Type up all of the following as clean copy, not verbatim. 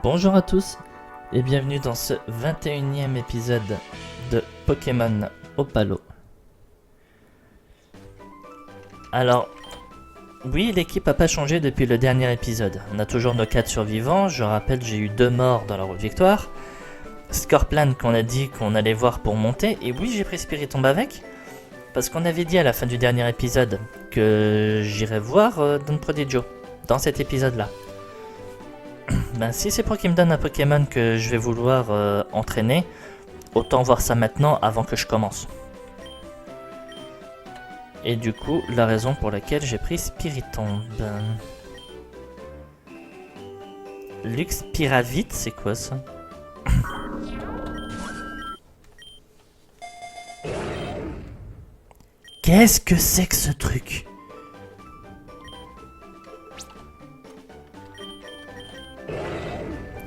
Bonjour à tous et bienvenue dans ce 21e épisode de Pokémon Opalo. Alors, oui, l'équipe n'a pas changé depuis le dernier épisode. On a toujours nos 4 survivants, je rappelle j'ai eu 2 morts dans la route victoire. Scorplan qu'on a dit qu'on allait voir pour monter, et oui j'ai pris Spiritomb avec, parce qu'on avait dit à la fin du dernier épisode que j'irais voir Don Prodigio dans cet épisode là. Ben, si c'est pour qu'il me donne un Pokémon que je vais vouloir entraîner, autant voir ça maintenant avant que je commence. Et du coup, la raison pour laquelle j'ai pris Spiritomb. Luxpiravite, c'est quoi ça? Qu'est-ce que c'est que ce truc?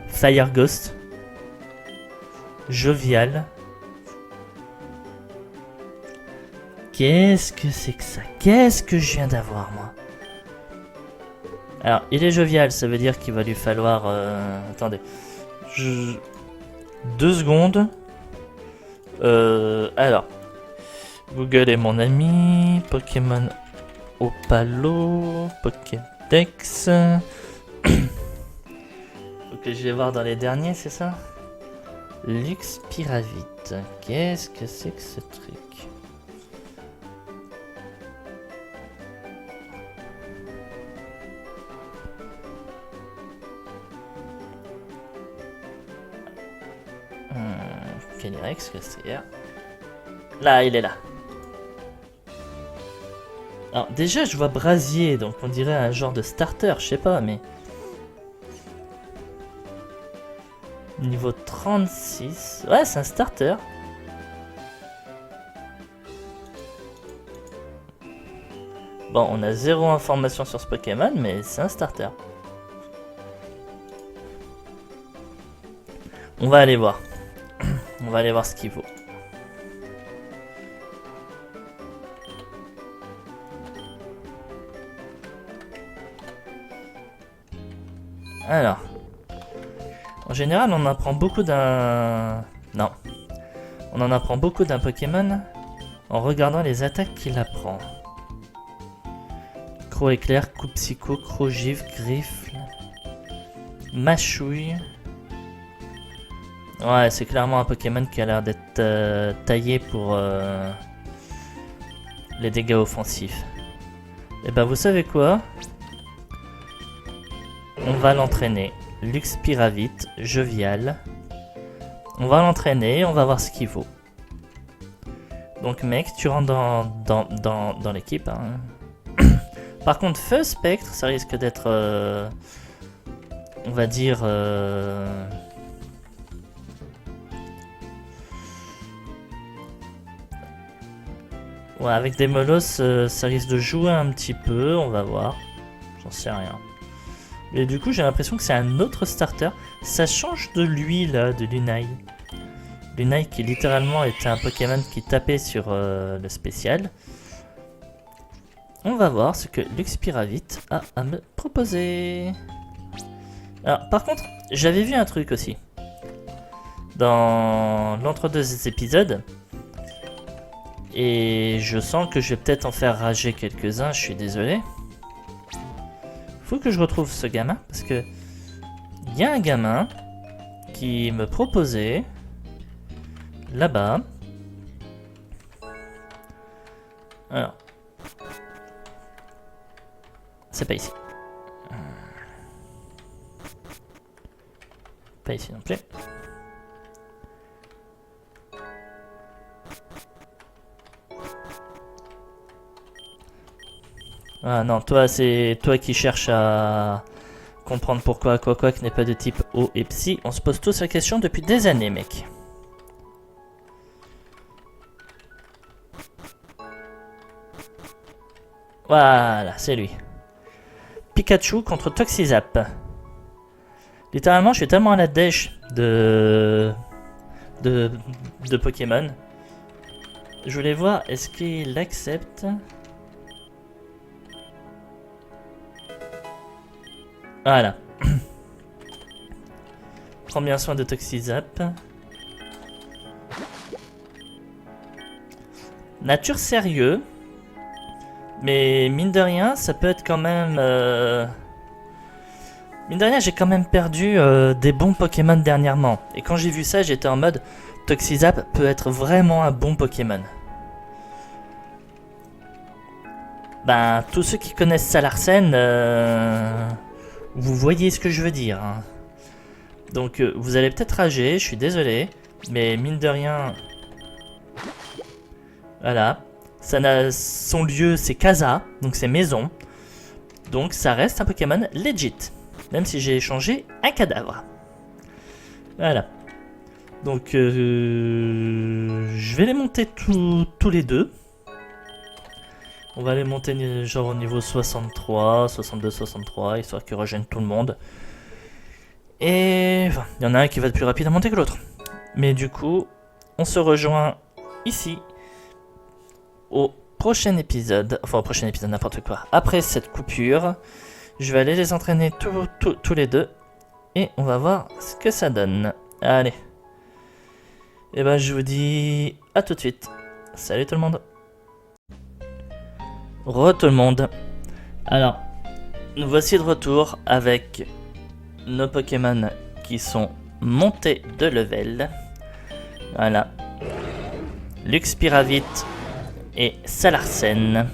Fire Ghost. Jovial. Qu'est-ce que c'est que ça? Qu'est-ce que je viens d'avoir, moi? Alors, il est jovial, ça veut dire qu'il va lui falloir... Attendez. 2 secondes. Alors. Google est mon ami. Pokémon Opalo. Pokédex. Faut que je vais voir dans les derniers, c'est ça? Luxpiravite. Qu'est-ce que c'est que ce truc? Calyrex, que c'est? Là, il est là. Alors déjà, je vois Brasier, donc on dirait un genre de starter, je sais pas, mais... Niveau 36... Ouais, c'est un starter. Bon, on a 0 information sur ce Pokémon, mais c'est un starter. On va aller voir. On va aller voir ce qu'il vaut. Alors. En général, on apprend beaucoup d'un... Non. On en apprend beaucoup d'un Pokémon en regardant les attaques qu'il apprend. Croc-éclair, coup psycho, croc-gifle, grifle, mâchouille. Ouais, c'est clairement un Pokémon qui a l'air d'être taillé pour les dégâts offensifs. Et ben vous savez quoi? On va l'entraîner. Luxpiravite, jovial. On va l'entraîner, on va voir ce qu'il vaut. Donc mec, tu rentres dans l'équipe. Hein. Par contre, Feu Spectre, ça risque d'être... on va dire... Ouais, avec des molosses, ça risque de jouer un petit peu, on va voir. J'en sais rien. Mais du coup, j'ai l'impression que c'est un autre starter. Ça change de lui, là, de Lunai. Lunai qui littéralement était un Pokémon qui tapait sur le spécial. On va voir ce que Luxpiravite a à me proposer. Alors, par contre, j'avais vu un truc aussi. Dans l'entre-deux épisodes. Et je sens que je vais peut-être en faire rager quelques-uns, je suis désolé. Faut que je retrouve ce gamin, parce que... Il y a un gamin qui me proposait... Là-bas. Alors. C'est pas ici. Pas ici non plus. Ah non, toi c'est toi qui cherches à comprendre pourquoi Aquaquack n'est pas de type eau et psy. On se pose tous la question depuis des années, mec. Voilà, c'est lui. Pikachu contre Toxizap. Littéralement, je suis tellement à la dèche de Pokémon. Je voulais voir, est-ce qu'il accepte? Voilà. Prends bien soin de Toxizap. Nature sérieux. Mais mine de rien, ça peut être quand même... Mine de rien, j'ai quand même perdu des bons Pokémon dernièrement. Et quand j'ai vu ça, j'étais en mode... Toxizap peut être vraiment un bon Pokémon. Ben, tous ceux qui connaissent Salarsen, vous voyez ce que je veux dire. Hein. Donc, vous allez peut-être rager, je suis désolé. Mais mine de rien... Voilà. Son lieu, c'est Casa, donc c'est maison. Donc, ça reste un Pokémon legit. Même si j'ai échangé un cadavre. Voilà. Donc, je vais les monter tous les deux. On va les monter genre au niveau 63, 62, 63, histoire qu'ils rejoignent tout le monde. Et enfin, il y en a un qui va être plus rapide à monter que l'autre. Mais du coup, on se rejoint ici au prochain épisode. Enfin, au prochain épisode, n'importe quoi. Après cette coupure, je vais aller les entraîner tous les deux. Et on va voir ce que ça donne. Allez. Et ben, je vous dis à tout de suite. Salut tout le monde. Tout le monde. Alors, nous voici de retour avec nos Pokémon qui sont montés de level. Voilà. Luxpiravit et Salarsen.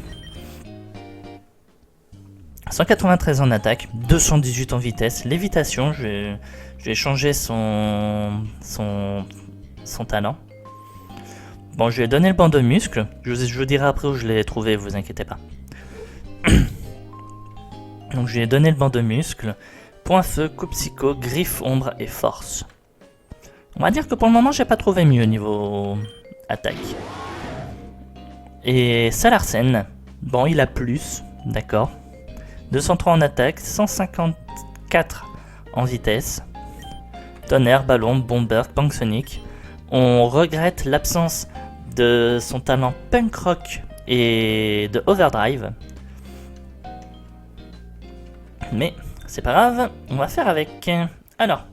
193 en attaque, 218 en vitesse. Lévitation, je vais changer son talent. Bon, je lui ai donné le banc de muscle. Je vous dirai après où je l'ai trouvé, vous inquiétez pas. Donc, je lui ai donné le banc de muscle. Point feu, coup psycho, griffe, ombre et force. On va dire que pour le moment, j'ai pas trouvé mieux niveau attaque. Et Salarsen, bon, il a plus, d'accord. 203 en attaque, 154 en vitesse. Tonnerre, ballon, bomber, punk sonic. On regrette l'absence de son talent punk rock et de overdrive. Mais c'est pas grave, on va faire avec. Alors,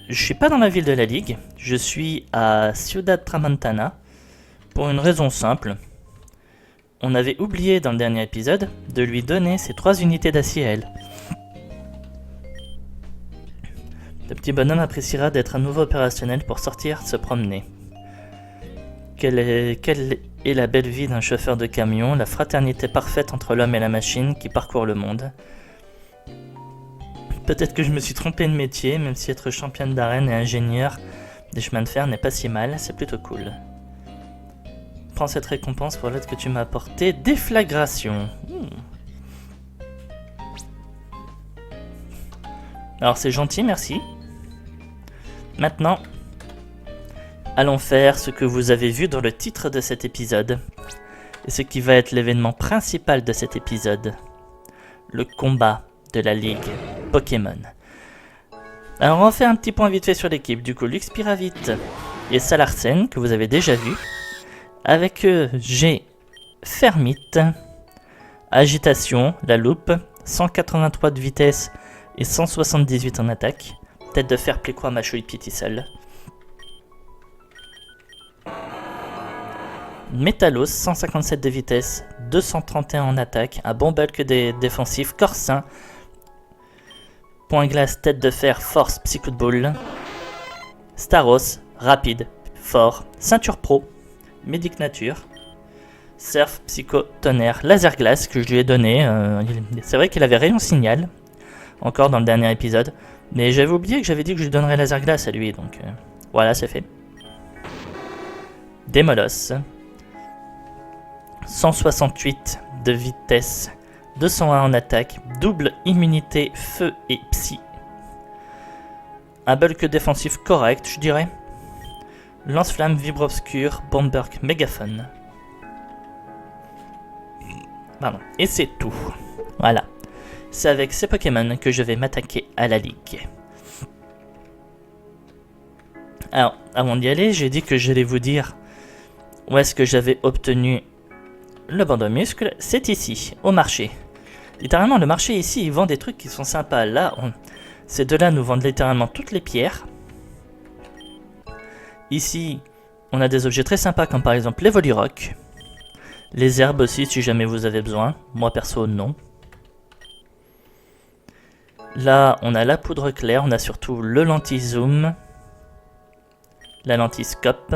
je suis pas dans la ville de la Ligue, je suis à Ciudad Tramontana pour une raison simple. On avait oublié dans le dernier épisode de lui donner ses 3 unités d'acier à elle. Le petit bonhomme appréciera d'être à nouveau opérationnel pour sortir se promener. Quelle est la belle vie d'un chauffeur de camion, la fraternité parfaite entre l'homme et la machine qui parcourt le monde. Peut-être que je me suis trompé de métier, même si être championne d'arène et ingénieur des chemins de fer n'est pas si mal, c'est plutôt cool. Prends cette récompense pour l'aide que tu m'as apportée. Déflagration. Alors c'est gentil, merci. Maintenant, allons faire ce que vous avez vu dans le titre de cet épisode. Et ce qui va être l'événement principal de cet épisode. Le combat de la Ligue Pokémon. Alors on va faire un petit point vite fait sur l'équipe. Du coup, Luxpiravit et Salarsen, que vous avez déjà vu. Avec eux, j'ai Fermite, Agitation, la loupe, 183 de vitesse et 178 en attaque. Tête de fer, Plécroix, Macho et Pietisol. Métalos, 157 de vitesse, 231 en attaque, un bon bulk défensif, Corsin. Point glace, tête de fer, force, Psycho de boule. Staros, rapide, fort, ceinture pro, Médic nature. Surf, psycho, tonnerre, laser glace que je lui ai donné. C'est vrai qu'il avait rayon signal, encore dans le dernier épisode. Mais j'avais oublié que j'avais dit que je lui donnerais laser glace à lui, donc voilà, c'est fait. Démolos. 168 de vitesse, 201 en attaque, double immunité, feu et psy. Un bulk défensif correct, je dirais. Lance-flamme, vibre obscur, bomberk, mégaphone. Pardon. Et c'est tout. Voilà. C'est avec ces Pokémon que je vais m'attaquer à la Ligue. Alors, avant d'y aller, j'ai dit que j'allais vous dire où est-ce que j'avais obtenu le bandeau muscle. C'est ici, au marché. Littéralement, le marché ici, il vend des trucs qui sont sympas. Là, Ces deux-là nous vendent littéralement toutes les pierres. Ici, on a des objets très sympas comme par exemple les Volirock. Les herbes aussi si jamais vous avez besoin. Moi perso, non. Là, on a la poudre claire, on a surtout le lenti-zoom. La lentiscope.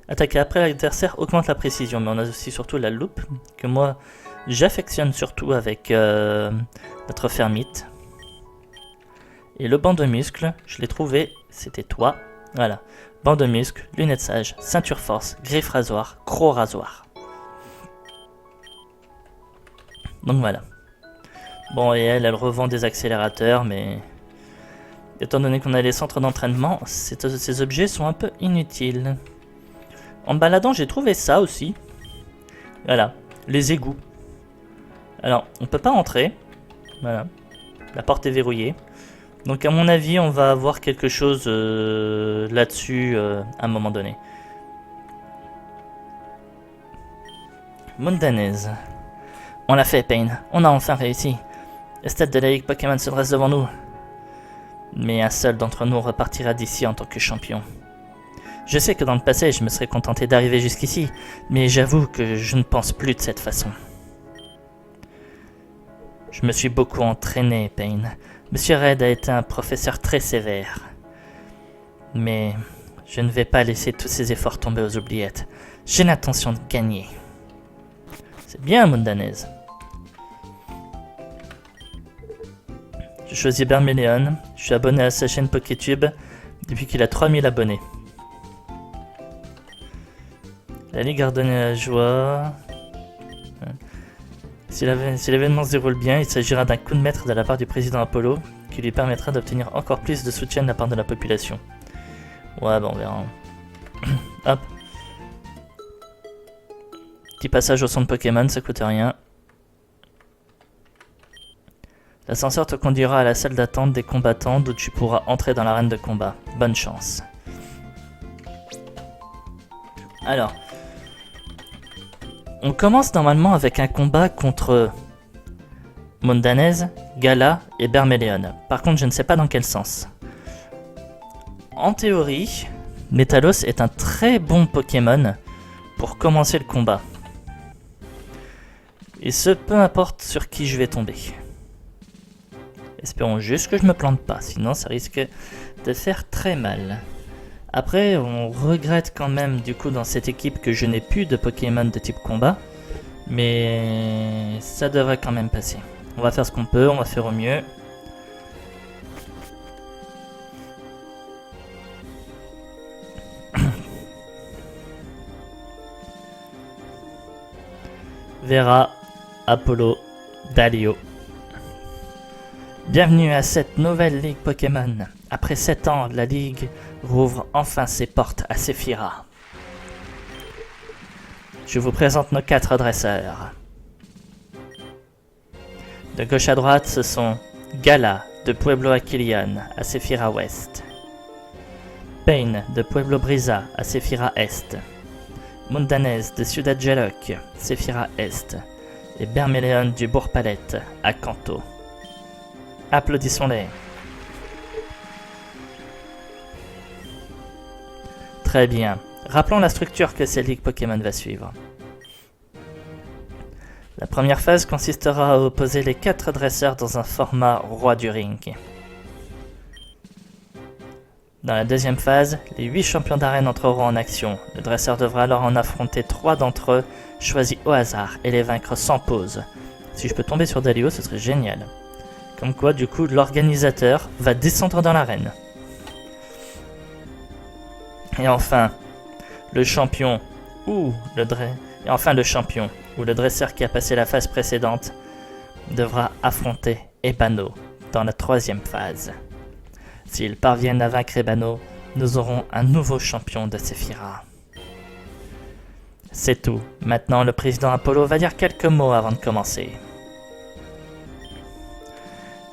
Attaquer après l'adversaire augmente la précision, mais on a aussi surtout la loupe, que moi j'affectionne surtout avec notre fermite. Et le banc de muscles, je l'ai trouvé, c'était toi. Voilà, banc de muscles, lunettes sage, ceinture force, griffe rasoir, croc rasoir. Donc voilà. Bon, et elle revend des accélérateurs, mais étant donné qu'on a les centres d'entraînement, ces objets sont un peu inutiles. En baladant, j'ai trouvé ça aussi. Voilà, les égouts. Alors, on peut pas entrer. Voilà, la porte est verrouillée. Donc à mon avis, on va avoir quelque chose là-dessus à un moment donné. Mondanaise. On l'a fait, Pain. On a enfin réussi. Le stade de la Ligue Pokémon se dresse devant nous. Mais un seul d'entre nous repartira d'ici en tant que champion. Je sais que dans le passé, je me serais contenté d'arriver jusqu'ici, mais j'avoue que je ne pense plus de cette façon. Je me suis beaucoup entraîné, Pain. Monsieur Red a été un professeur très sévère. Mais je ne vais pas laisser tous ces efforts tomber aux oubliettes. J'ai l'intention de gagner. C'est bien, Mondanaise. Je choisis Berméléon. Je suis abonné à sa chaîne Pokétube depuis qu'il a 3000 abonnés. La Ligue a redonné la joie. Si l'événement se déroule bien, il s'agira d'un coup de maître de la part du président Apollo qui lui permettra d'obtenir encore plus de soutien de la part de la population. Ouais, bon, on verra. Hop. Petit passage au centre Pokémon, ça coûte rien. L'ascenseur te conduira à la salle d'attente des combattants d'où tu pourras entrer dans l'arène de combat. Bonne chance. Alors, on commence normalement avec un combat contre Mondanaise, Gala et Berméléon. Par contre, je ne sais pas dans quel sens. En théorie, Metalos est un très bon Pokémon pour commencer le combat. Et ce, peu importe sur qui je vais tomber. Espérons juste que je me plante pas, sinon ça risque de faire très mal. Après, on regrette quand même du coup dans cette équipe que je n'ai plus de Pokémon de type combat. Mais ça devrait quand même passer. On va faire ce qu'on peut, on va faire au mieux. Vera, Apollo, Dalio. Bienvenue à cette nouvelle Ligue Pokémon. Après 7 ans, la Ligue rouvre enfin ses portes à Séphira. Je vous présente nos 4 dresseurs. De gauche à droite, ce sont Gala de Pueblo Aquilion à Séphira Ouest. Pain de Pueblo Brisa à Séphira Est. Mondanaise de Ciudad Jaloc, Séphira Est. Et Berméléon du Bourg-Palette à Kanto. Applaudissons-les. Très bien. Rappelons la structure que cette Ligue Pokémon va suivre. La première phase consistera à opposer les 4 dresseurs dans un format roi du ring. Dans la deuxième phase, les 8 champions d'arène entreront en action. Le dresseur devra alors en affronter 3 d'entre eux, choisis au hasard, et les vaincre sans pause. Si je peux tomber sur Dalio, ce serait génial. Comme quoi, du coup, l'organisateur va descendre dans l'arène. Et enfin, le champion ou le dresseur qui a passé la phase précédente devra affronter Ebano dans la 3e phase. S'ils parviennent à vaincre Ebano, nous aurons un nouveau champion de Séphira. C'est tout. Maintenant, le président Apollo va dire quelques mots avant de commencer.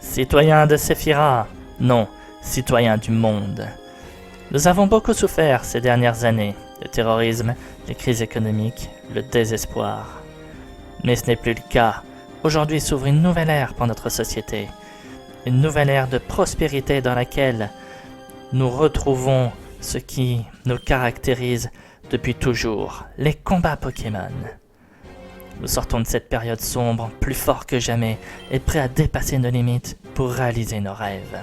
Citoyens de Séphira, non, citoyens du monde. Nous avons beaucoup souffert ces dernières années. Le terrorisme, les crises économiques, le désespoir. Mais ce n'est plus le cas. Aujourd'hui s'ouvre une nouvelle ère pour notre société. Une nouvelle ère de prospérité dans laquelle nous retrouvons ce qui nous caractérise depuis toujours, les combats Pokémon. Nous sortons de cette période sombre, plus forts que jamais, et prêts à dépasser nos limites pour réaliser nos rêves.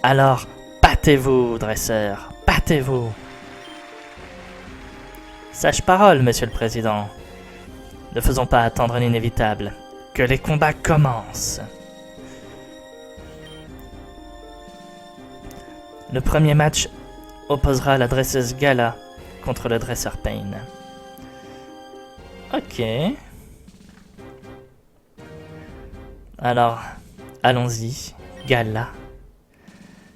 Alors, battez-vous, dresseurs, battez-vous. Sage parole, Monsieur le Président. Ne faisons pas attendre l'inévitable. Que les combats commencent. Le premier match opposera la dresseuse Gala contre le dresseur Payne. Ok. Alors, allons-y, Gala.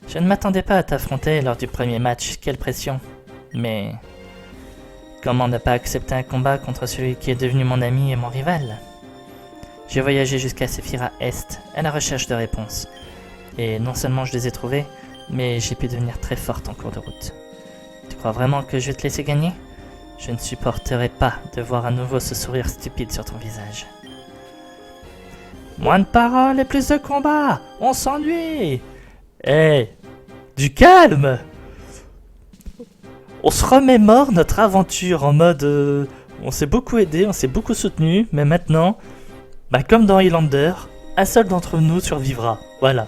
Je ne m'attendais pas à t'affronter lors du premier match, quelle pression. Mais comment ne pas accepter un combat contre celui qui est devenu mon ami et mon rival? J'ai voyagé jusqu'à Sephira Est à la recherche de réponses. Et non seulement je les ai trouvées, mais j'ai pu devenir très forte en cours de route. Tu crois vraiment que je vais te laisser gagner? Je ne supporterai pas de voir à nouveau ce sourire stupide sur ton visage. Moins de paroles et plus de combats! On s'ennuie! Hey, du calme! On se remémore notre aventure en mode... on s'est beaucoup aidé, on s'est beaucoup soutenu, mais maintenant, comme dans Highlander, un seul d'entre nous survivra. Voilà.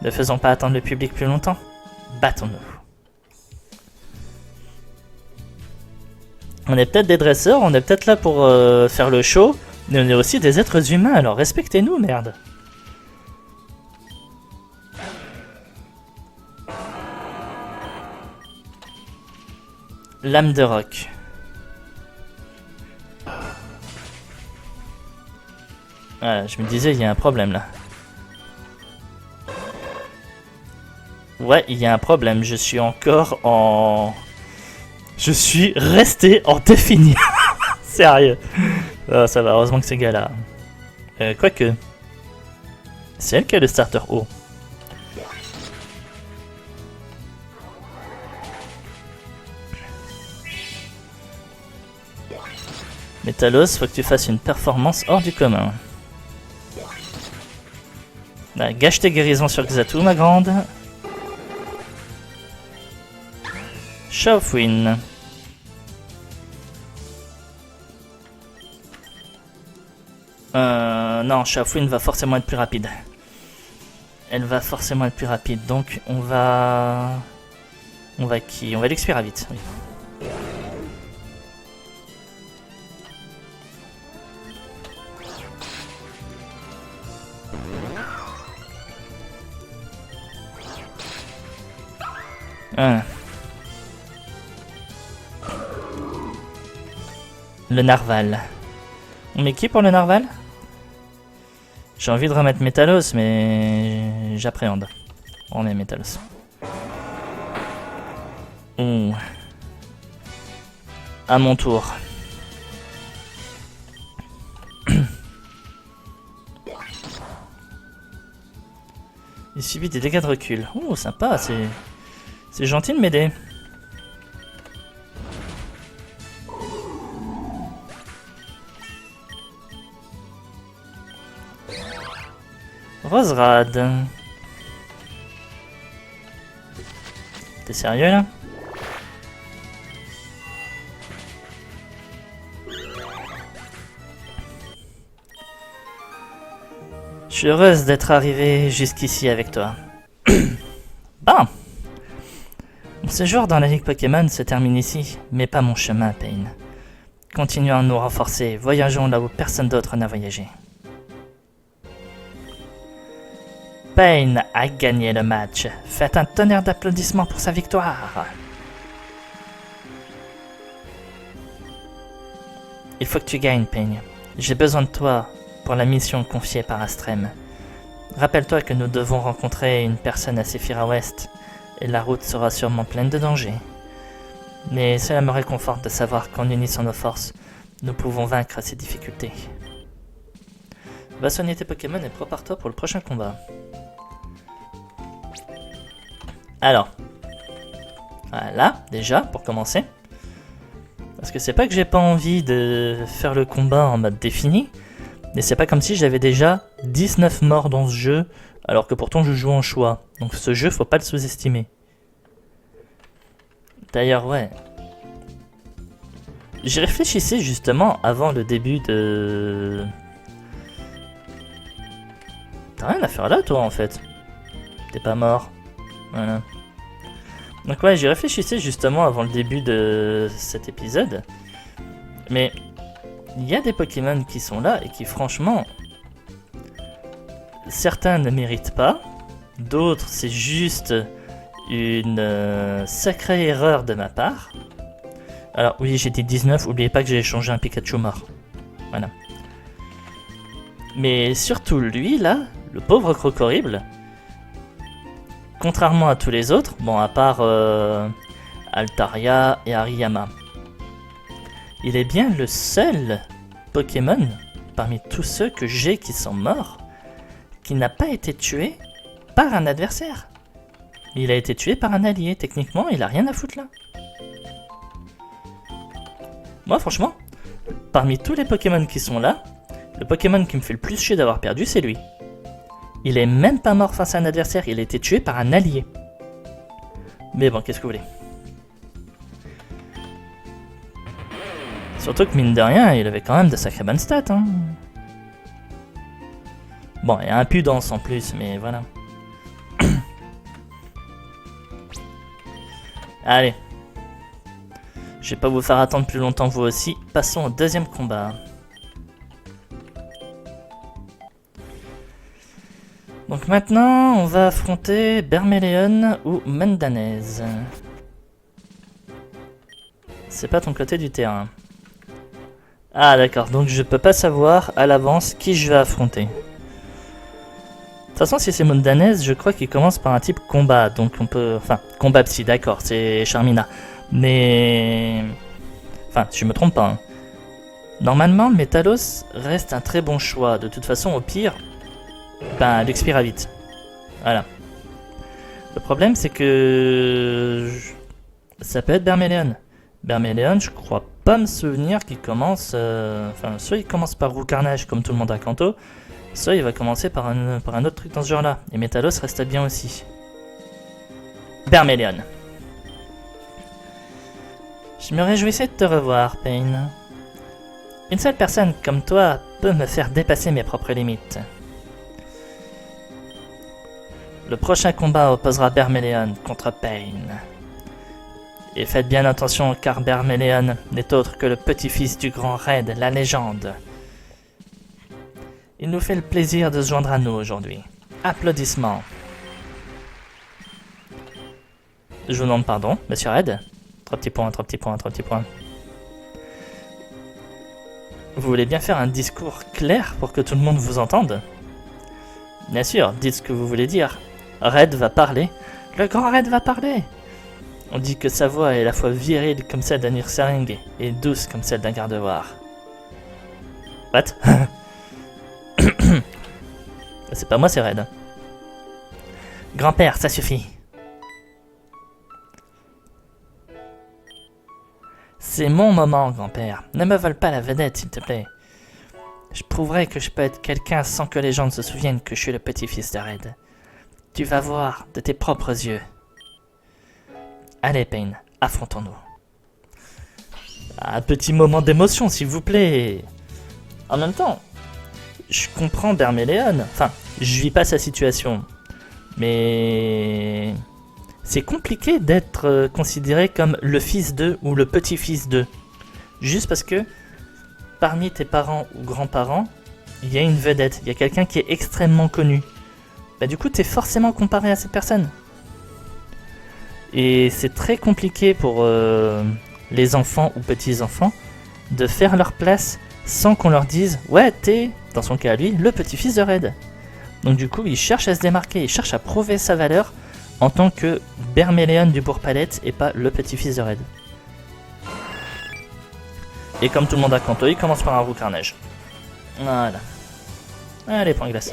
Ne faisons pas attendre le public plus longtemps. Battons-nous. On est peut-être des dresseurs, on est peut-être là pour faire le show, mais on est aussi des êtres humains, alors respectez-nous, merde. Lame de roc. Voilà, je me disais, il y a un problème là. Ouais, il y a un problème, je suis encore en... Je suis resté en défini. Sérieux. Oh, ça va, heureusement que c'est gars-là. Quoique. C'est elle qui a le starter haut. Métalos, faut que tu fasses une performance hors du commun. Là, gâche tes guérisons sur Xatu, ma grande. Chauffouine. Non, Chauffouine va forcément être plus rapide. Elle va forcément être plus rapide, donc on va... On va qui? On va l'Expira vite, oui. Le narval. On met qui pour le narval? J'ai envie de remettre Métalos, mais j'appréhende. On met Métalos. Ouh. À mon tour. Il subit des dégâts de recul. Ouh, sympa, c'est gentil de m'aider. Roserade. T'es sérieux là? Je suis heureuse d'être arrivée jusqu'ici avec toi. Bon. Mon séjour dans la Ligue Pokémon se termine ici, mais pas mon chemin, Payne. Continuons à nous renforcer, voyageons là où personne d'autre n'a voyagé. Payne a gagné le match. Faites un tonnerre d'applaudissements pour sa victoire. Il faut que tu gagnes, Payne. J'ai besoin de toi pour la mission confiée par Astrem. Rappelle-toi que nous devons rencontrer une personne à Sephira West, et la route sera sûrement pleine de dangers. Mais cela me réconforte de savoir qu'en unissant nos forces, nous pouvons vaincre ces difficultés. Va soigner tes Pokémon et prépare-toi pour le prochain combat. Alors, voilà, déjà, pour commencer. Parce que c'est pas que j'ai pas envie de faire le combat en mode défini, mais c'est pas comme si j'avais déjà 19 morts dans ce jeu, alors que pourtant je joue en choix. Donc ce jeu, faut pas le sous-estimer. D'ailleurs, ouais. J'y réfléchissais justement avant le début de... T'as rien à faire là, toi, en fait. T'es pas mort. Voilà. Donc ouais, j'y réfléchissais justement avant le début de cet épisode. Mais il y a des Pokémon qui sont là et qui, franchement... Certains ne méritent pas. D'autres, c'est juste une sacrée erreur de ma part. Alors oui, j'ai dit 19, oubliez pas que j'ai changé un Pikachu mort. Voilà. Mais surtout lui, là, le pauvre Crocorible, contrairement à tous les autres, bon, à part Altaria et Hariyama, il est bien le seul Pokémon, parmi tous ceux que j'ai qui sont morts, qui n'a pas été tué par un adversaire. Il a été tué par un allié, techniquement, il a rien à foutre là. Moi, franchement, parmi tous les Pokémon qui sont là, le Pokémon qui me fait le plus chier d'avoir perdu, c'est lui. Il est même pas mort face à un adversaire, il a été tué par un allié. Mais bon, qu'est-ce que vous voulez? Surtout que mine de rien, il avait quand même de sacrées bonnes stats. Hein. Bon, et impudence en plus, mais voilà. Allez. Je vais pas vous faire attendre plus longtemps vous aussi. Passons au deuxième combat. Donc maintenant, on va affronter Berméléon ou Mandanez. C'est pas ton côté du terrain. Ah d'accord, donc je peux pas savoir à l'avance qui je vais affronter. De toute façon, si c'est Mandanez, je crois qu'il commence par un type combat. Donc on peut... Enfin, combat psy, d'accord, c'est Charmina. Mais... Enfin, je me trompe pas. Hein. Normalement, Metalos reste un très bon choix. De toute façon, au pire... Ben, elle expira vite. Voilà. Le problème, c'est que... Ça peut être Berméléon. Berméléon, je crois pas me souvenir qu'il commence... Enfin, soit il commence par Roux Carnage, comme tout le monde à Kanto, soit il va commencer par un autre truc dans ce genre-là. Et Metalos reste bien aussi. Berméléon. Je me réjouissais de te revoir, Pain. Une seule personne comme toi peut me faire dépasser mes propres limites. Le prochain combat opposera Berméléon contre Pain. Et faites bien attention car Berméléon n'est autre que le petit-fils du grand Red, la légende. Il nous fait le plaisir de se joindre à nous aujourd'hui. Applaudissements. Je vous demande pardon, monsieur Red. 3 petits points, 3 petits points, 3 petits points. Vous voulez bien faire un discours clair pour que tout le monde vous entende? Bien sûr, dites ce que vous voulez dire. Red va parler. Le grand Red va parler. On dit que sa voix est à la fois virile comme celle d'un Ursaring et douce comme celle d'un Gardevoir. What? C'est pas moi, c'est Red. Grand-père, ça suffit. C'est mon moment, grand-père. Ne me vole pas la vedette, s'il te plaît. Je prouverai que je peux être quelqu'un sans que les gens ne se souviennent que je suis le petit-fils de Red. Tu vas voir de tes propres yeux. Allez, Pain, affrontons-nous. Un petit moment d'émotion, s'il vous plaît. En même temps, je comprends Berméléon. Enfin, je vis pas sa situation. Mais... c'est compliqué d'être considéré comme le fils d'eux ou le petit-fils d'eux. Juste parce que parmi tes parents ou grands-parents, il y a une vedette, il y a quelqu'un qui est extrêmement connu. Bah du coup, t'es forcément comparé à cette personne. Et c'est très compliqué pour les enfants ou petits-enfants de faire leur place sans qu'on leur dise « Ouais, t'es, dans son cas à lui, le petit-fils de Red ». Donc du coup, il cherche à se démarquer, il cherche à prouver sa valeur en tant que Berméléon du Bourg-Palette et pas le petit-fils de Red. Et comme tout le monde a Kanto, il commence par un Roux Carnage. Voilà. Allez, point glace.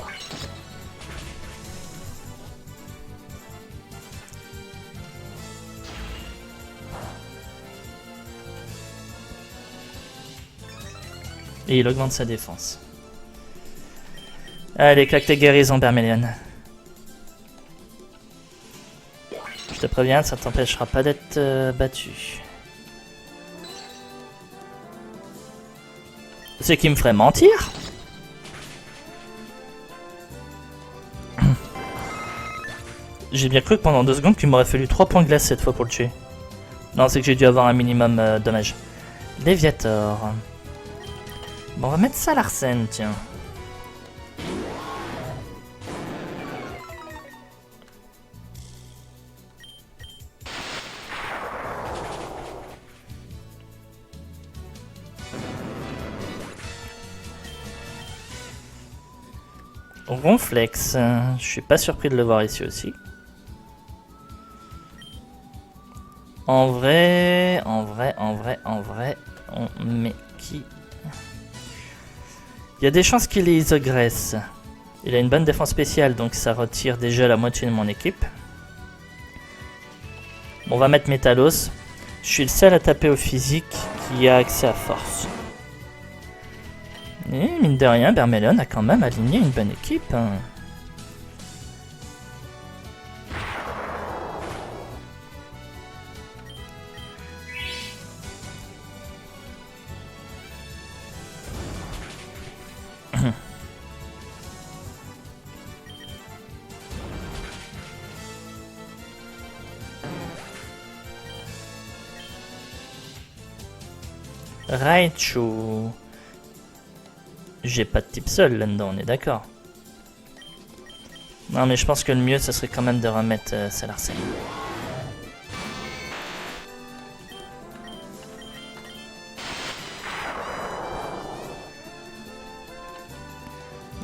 Et il augmente sa défense. Allez, claque tes guérisons, Bermelion. Je te préviens, ça t'empêchera pas d'être battu. Ce qui me ferait mentir. J'ai bien cru que pendant 2 secondes qu'il m'aurait fallu 3 points de glace cette fois pour le tuer. Non, c'est que j'ai dû avoir un minimum dommage. Léviator. Bon, on va mettre ça à Larsen, tiens. Ronflex, je suis pas surpris de le voir ici aussi. En vrai, on met qui? Il y a des chances qu'il les agresse. Il a une bonne défense spéciale, donc ça retire déjà la moitié de mon équipe. Bon, on va mettre Métalos. Je suis le seul à taper au physique qui a accès à force. Et mine de rien, Bermelion a quand même aligné une bonne équipe. Hein. Raichu. J'ai pas de type seul là-dedans, on est d'accord. Non mais je pense que le mieux, ça serait quand même de remettre Salarsen.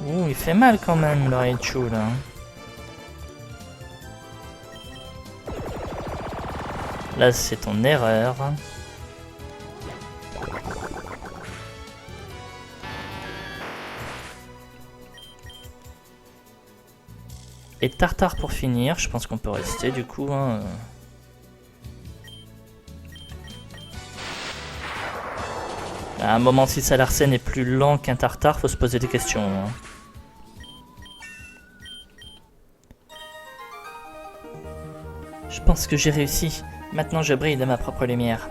Ouh, il fait mal quand même le Raichu là. Là c'est ton erreur. Et Tartare pour finir, je pense qu'on peut rester du coup. Hein. À un moment, si Salarsen est plus lent qu'un Tartare, faut se poser des questions. Hein. Je pense que j'ai réussi. Maintenant, je brille de ma propre lumière.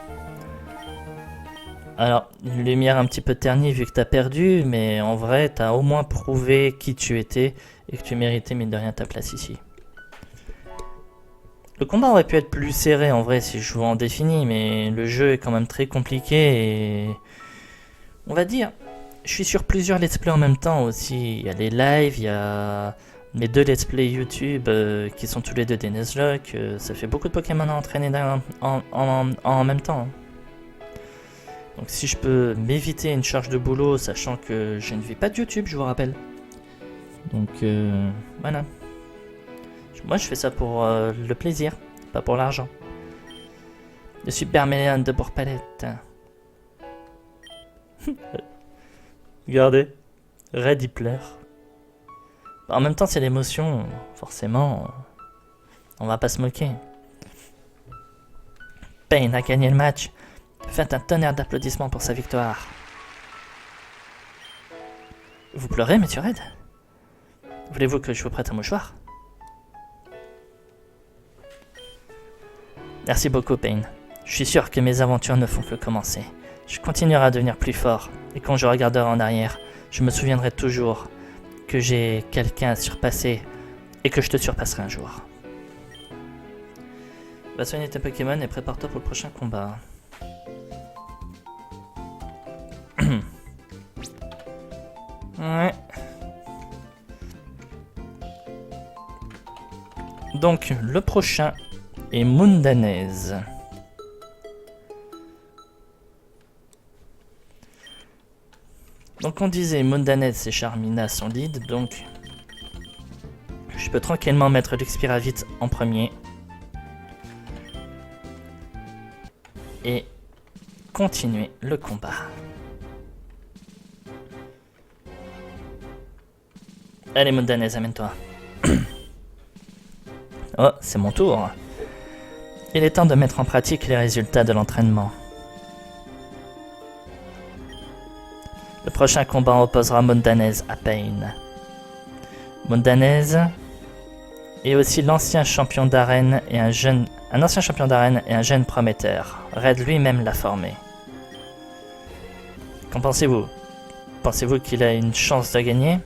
Alors, une lumière un petit peu ternie vu que t'as perdu, mais en vrai, t'as au moins prouvé qui tu étais et que tu méritais mine de rien ta place ici. Le combat aurait pu être plus serré en vrai si je jouais en défini, mais le jeu est quand même très compliqué et... On va dire, je suis sur plusieurs let's play en même temps aussi. Il y a les lives, il y a mes 2 let's play YouTube qui sont tous les 2 des Nuzlocke. Ça fait beaucoup de Pokémon à entraîner en même temps. Donc si je peux m'éviter une charge de boulot, sachant que je ne vis pas de YouTube, je vous rappelle. Donc voilà. Moi je fais ça pour le plaisir, pas pour l'argent. Le Super Méléon de Bourg-Palette. Regardez, Red il pleure. En même temps c'est l'émotion, forcément, on va pas se moquer. Pain a gagné le match. Faites un tonnerre d'applaudissements pour sa victoire. Vous pleurez, monsieur Red? Voulez-vous que je vous prête un mouchoir? Merci beaucoup, Pain. Je suis sûr que mes aventures ne font que commencer. Je continuerai à devenir plus fort, et quand je regarderai en arrière, je me souviendrai toujours que j'ai quelqu'un à surpasser, et que je te surpasserai un jour. Va soigner tes Pokémon et prépare-toi pour le prochain combat. Ouais. Donc, le prochain est Mundanese. Donc on disait Mundanese et Charmina sont lead, donc je peux tranquillement mettre l'Expiravit en premier. Et continuer le combat. Allez Mundanese, amène-toi. Oh, c'est mon tour. Il est temps de mettre en pratique les résultats de l'entraînement. Le Prochain combat opposera Mondanez à Pain. Mondanez est aussi l'ancien champion d'arène et un ancien champion d'arène et un jeune prometteur. Red lui-même l'a formé. Qu'en pensez-vous? Pensez-vous qu'il a une chance de gagner?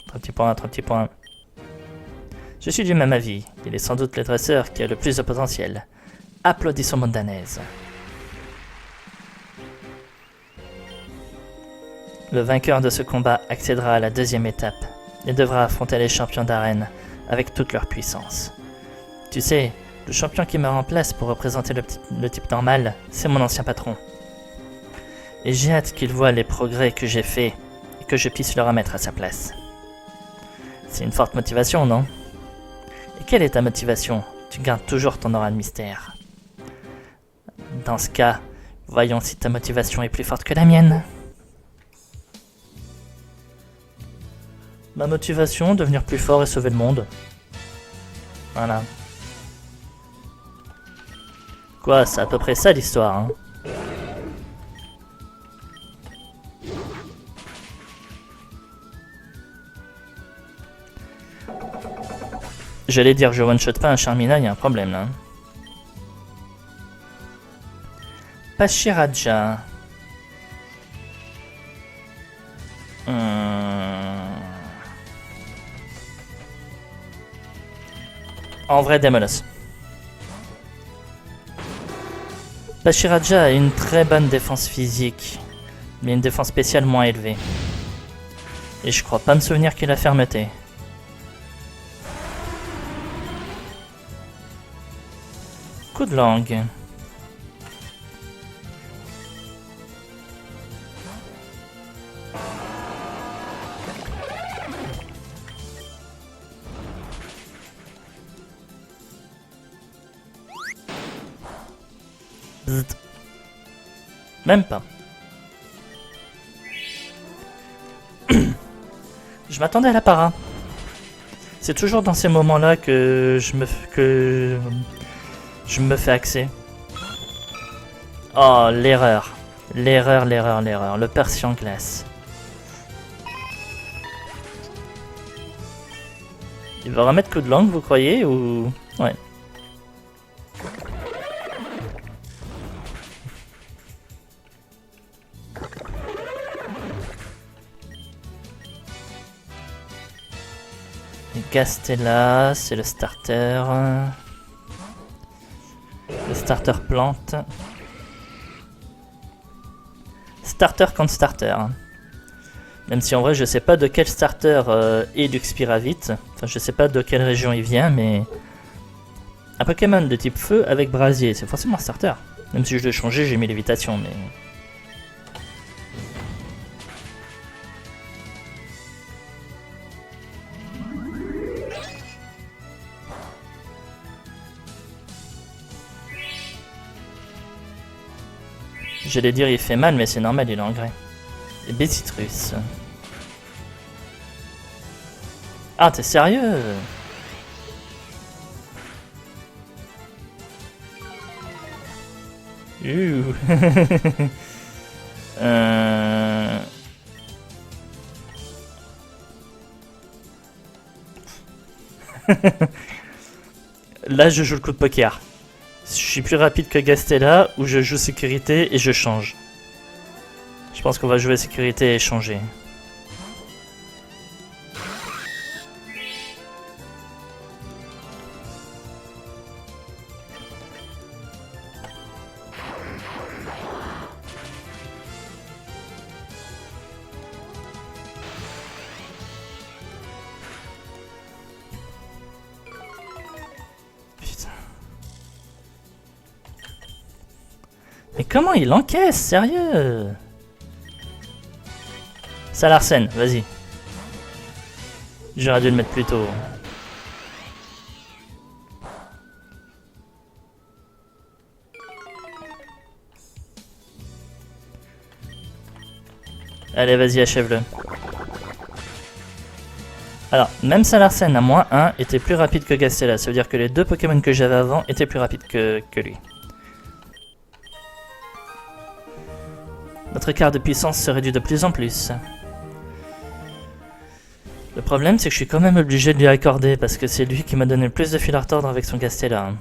3 petits points, 3 petits points. Je suis du même avis. Il est sans doute le dresseur qui a le plus de potentiel. Applaudissons Mondanez. Le vainqueur de ce combat accédera à la deuxième étape et devra affronter les champions d'arène avec toute leur puissance. Tu sais, le champion qui me remplace pour représenter le type normal, c'est mon ancien patron. Et j'ai hâte qu'il voie les progrès que j'ai faits et que je puisse le remettre à sa place. C'est une forte motivation, non? Et quelle est ta motivation? Tu gardes toujours ton aura de mystère. Dans ce cas, voyons si ta motivation est plus forte que la mienne. Ma motivation, devenir plus fort et sauver le monde. Voilà. Quoi, c'est à peu près ça l'histoire, hein. J'allais dire je one-shot pas un Charmina, il y a un problème là. Pachiraja. En vrai, Demolos. Pachiraja a une très bonne défense physique, mais une défense spéciale moins élevée. Et je crois pas me souvenir qu'il a fermeté. Coup de langue. Bzzt. Même pas. Je m'attendais à la para. C'est toujours dans ces moments-là que je me fais axer. Oh, l'erreur. L'erreur. Le Persian glace. Il va remettre coup de langue, vous croyez, ou... Ouais. Gastella, c'est le starter. Le starter plante. Starter contre starter. Même si en vrai je sais pas de quel starter est Luxpiravit. Enfin je sais pas de quelle région il vient, mais... Un Pokémon de type feu avec brasier, c'est forcément un starter. Même si je l'ai changé, j'ai mis lévitation, mais... J'allais dire il fait mal, mais c'est normal, il est en grès. Et Bécitrus. Ah, t'es sérieux? Là, je joue le coup de poker. Je suis plus rapide que Gastella, ou je joue sécurité et je change. Je pense qu'on va jouer sécurité et changer. Mais comment il encaisse, sérieux? Salarsen, vas-y. J'aurais dû le mettre plus tôt. Allez, vas-y, achève-le. Alors, même Salarsen à -1 était plus rapide que Gastella. Ça veut dire que les deux Pokémon que j'avais avant étaient plus rapides que lui. Notre écart de puissance se réduit de plus en plus. Le problème, c'est que je suis quand même obligé de lui accorder parce que c'est lui qui m'a donné le plus de fil à retordre avec son Castella.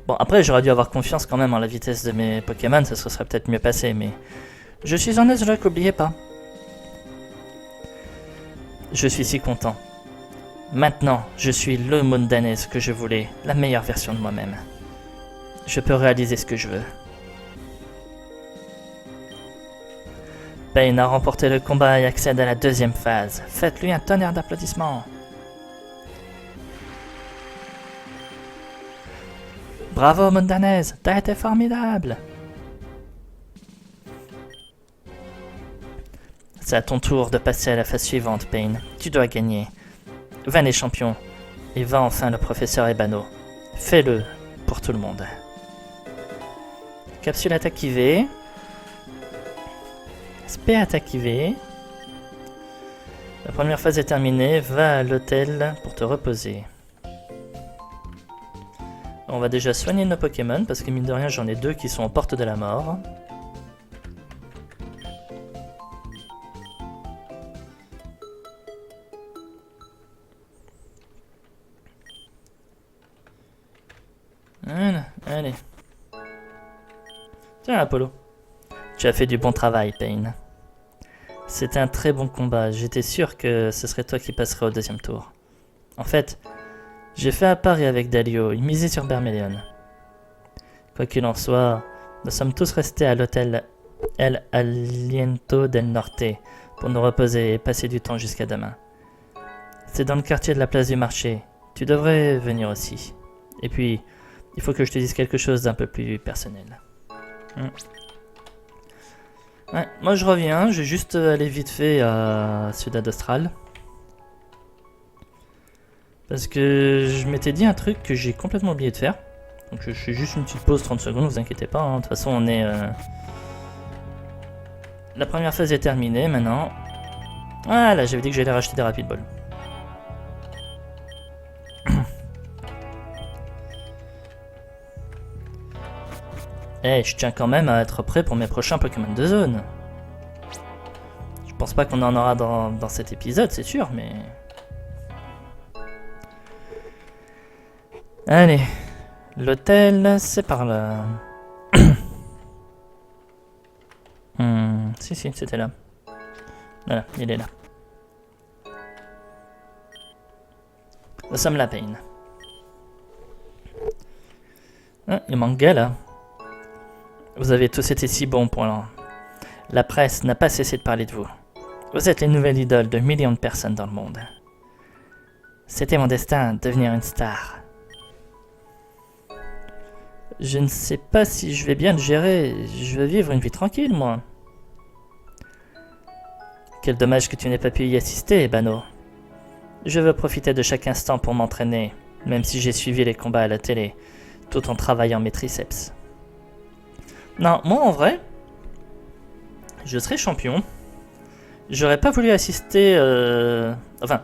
Bon, après, j'aurais dû avoir confiance quand même en la vitesse de mes Pokémon, ça se serait peut-être mieux passé, mais... Je suis en Nuzlocke, n'oubliez pas. Je suis si content. Maintenant, je suis le Mundanese que je voulais, la meilleure version de moi-même. Je peux réaliser ce que je veux. Pain a remporté le combat et accède à la deuxième phase. Faites-lui un tonnerre d'applaudissements. Bravo Mundanese, t'as été formidable. C'est à ton tour de passer à la phase suivante, Pain. Tu dois gagner. Va les champions. Et va enfin le professeur Ebano. Fais-le pour tout le monde. Capsule activée. Spé activé. La première phase est terminée. Va à l'hôtel pour te reposer. On va déjà soigner nos Pokémon parce que mine de rien j'en ai 2 qui sont aux portes de la mort. Voilà, allez. Tiens Apollo. Tu as fait du bon travail, Pain. C'était un très bon combat, j'étais sûr que ce serait toi qui passerais au deuxième tour. En fait, j'ai fait un pari avec Dalio, il misait sur Bermelion. Quoi qu'il en soit, nous sommes tous restés à l'hôtel El Aliento del Norte pour nous reposer et passer du temps jusqu'à demain. C'est dans le quartier de la place du marché, tu devrais venir aussi. Et puis, il faut que je te dise quelque chose d'un peu plus personnel. Ouais, moi je reviens, je vais juste aller vite fait à Ciudad Austral. Parce que je m'étais dit un truc que j'ai complètement oublié de faire. Donc je fais juste une petite pause 30 secondes, vous inquiétez pas, hein. De toute façon on est... La première phase est terminée maintenant. Voilà, j'avais dit que j'allais racheter des Rapid Ball. Eh, je tiens quand même à être prêt pour mes prochains Pokémon de zone. Je pense pas qu'on en aura dans cet épisode, c'est sûr, mais... Allez, l'hôtel, c'est par là. Si, c'était là. Voilà, il est là. Nous sommes la Pain. Ah, il manque Gala. Vous avez tous été si bons pour l'an. La presse n'a pas cessé de parler de vous. Vous êtes les nouvelles idoles de millions de personnes dans le monde. C'était mon destin, devenir une star. Je ne sais pas si je vais bien le gérer. Je veux vivre une vie tranquille, moi. Quel dommage que tu n'aies pas pu y assister, Ebano. Je veux profiter de chaque instant pour m'entraîner, même si j'ai suivi les combats à la télé, tout en travaillant mes triceps. Non, moi en vrai, je serais champion. J'aurais pas voulu assister... Enfin,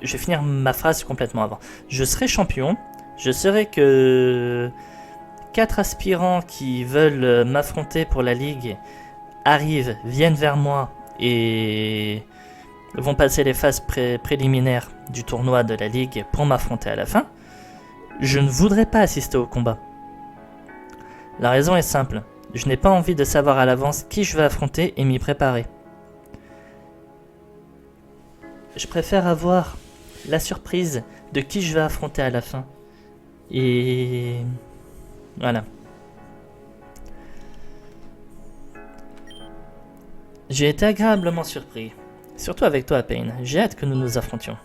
je vais finir ma phrase complètement avant. Je serais champion, je saurais que 4 aspirants qui veulent m'affronter pour la ligue arrivent, viennent vers moi et vont passer les phases préliminaires du tournoi de la ligue pour m'affronter à la fin. Je ne voudrais pas assister au combat. La raison est simple, je n'ai pas envie de savoir à l'avance qui je vais affronter et m'y préparer. Je préfère avoir la surprise de qui je vais affronter à la fin. Et... voilà. J'ai été agréablement surpris. Surtout avec toi, Pain. J'ai hâte que nous nous affrontions.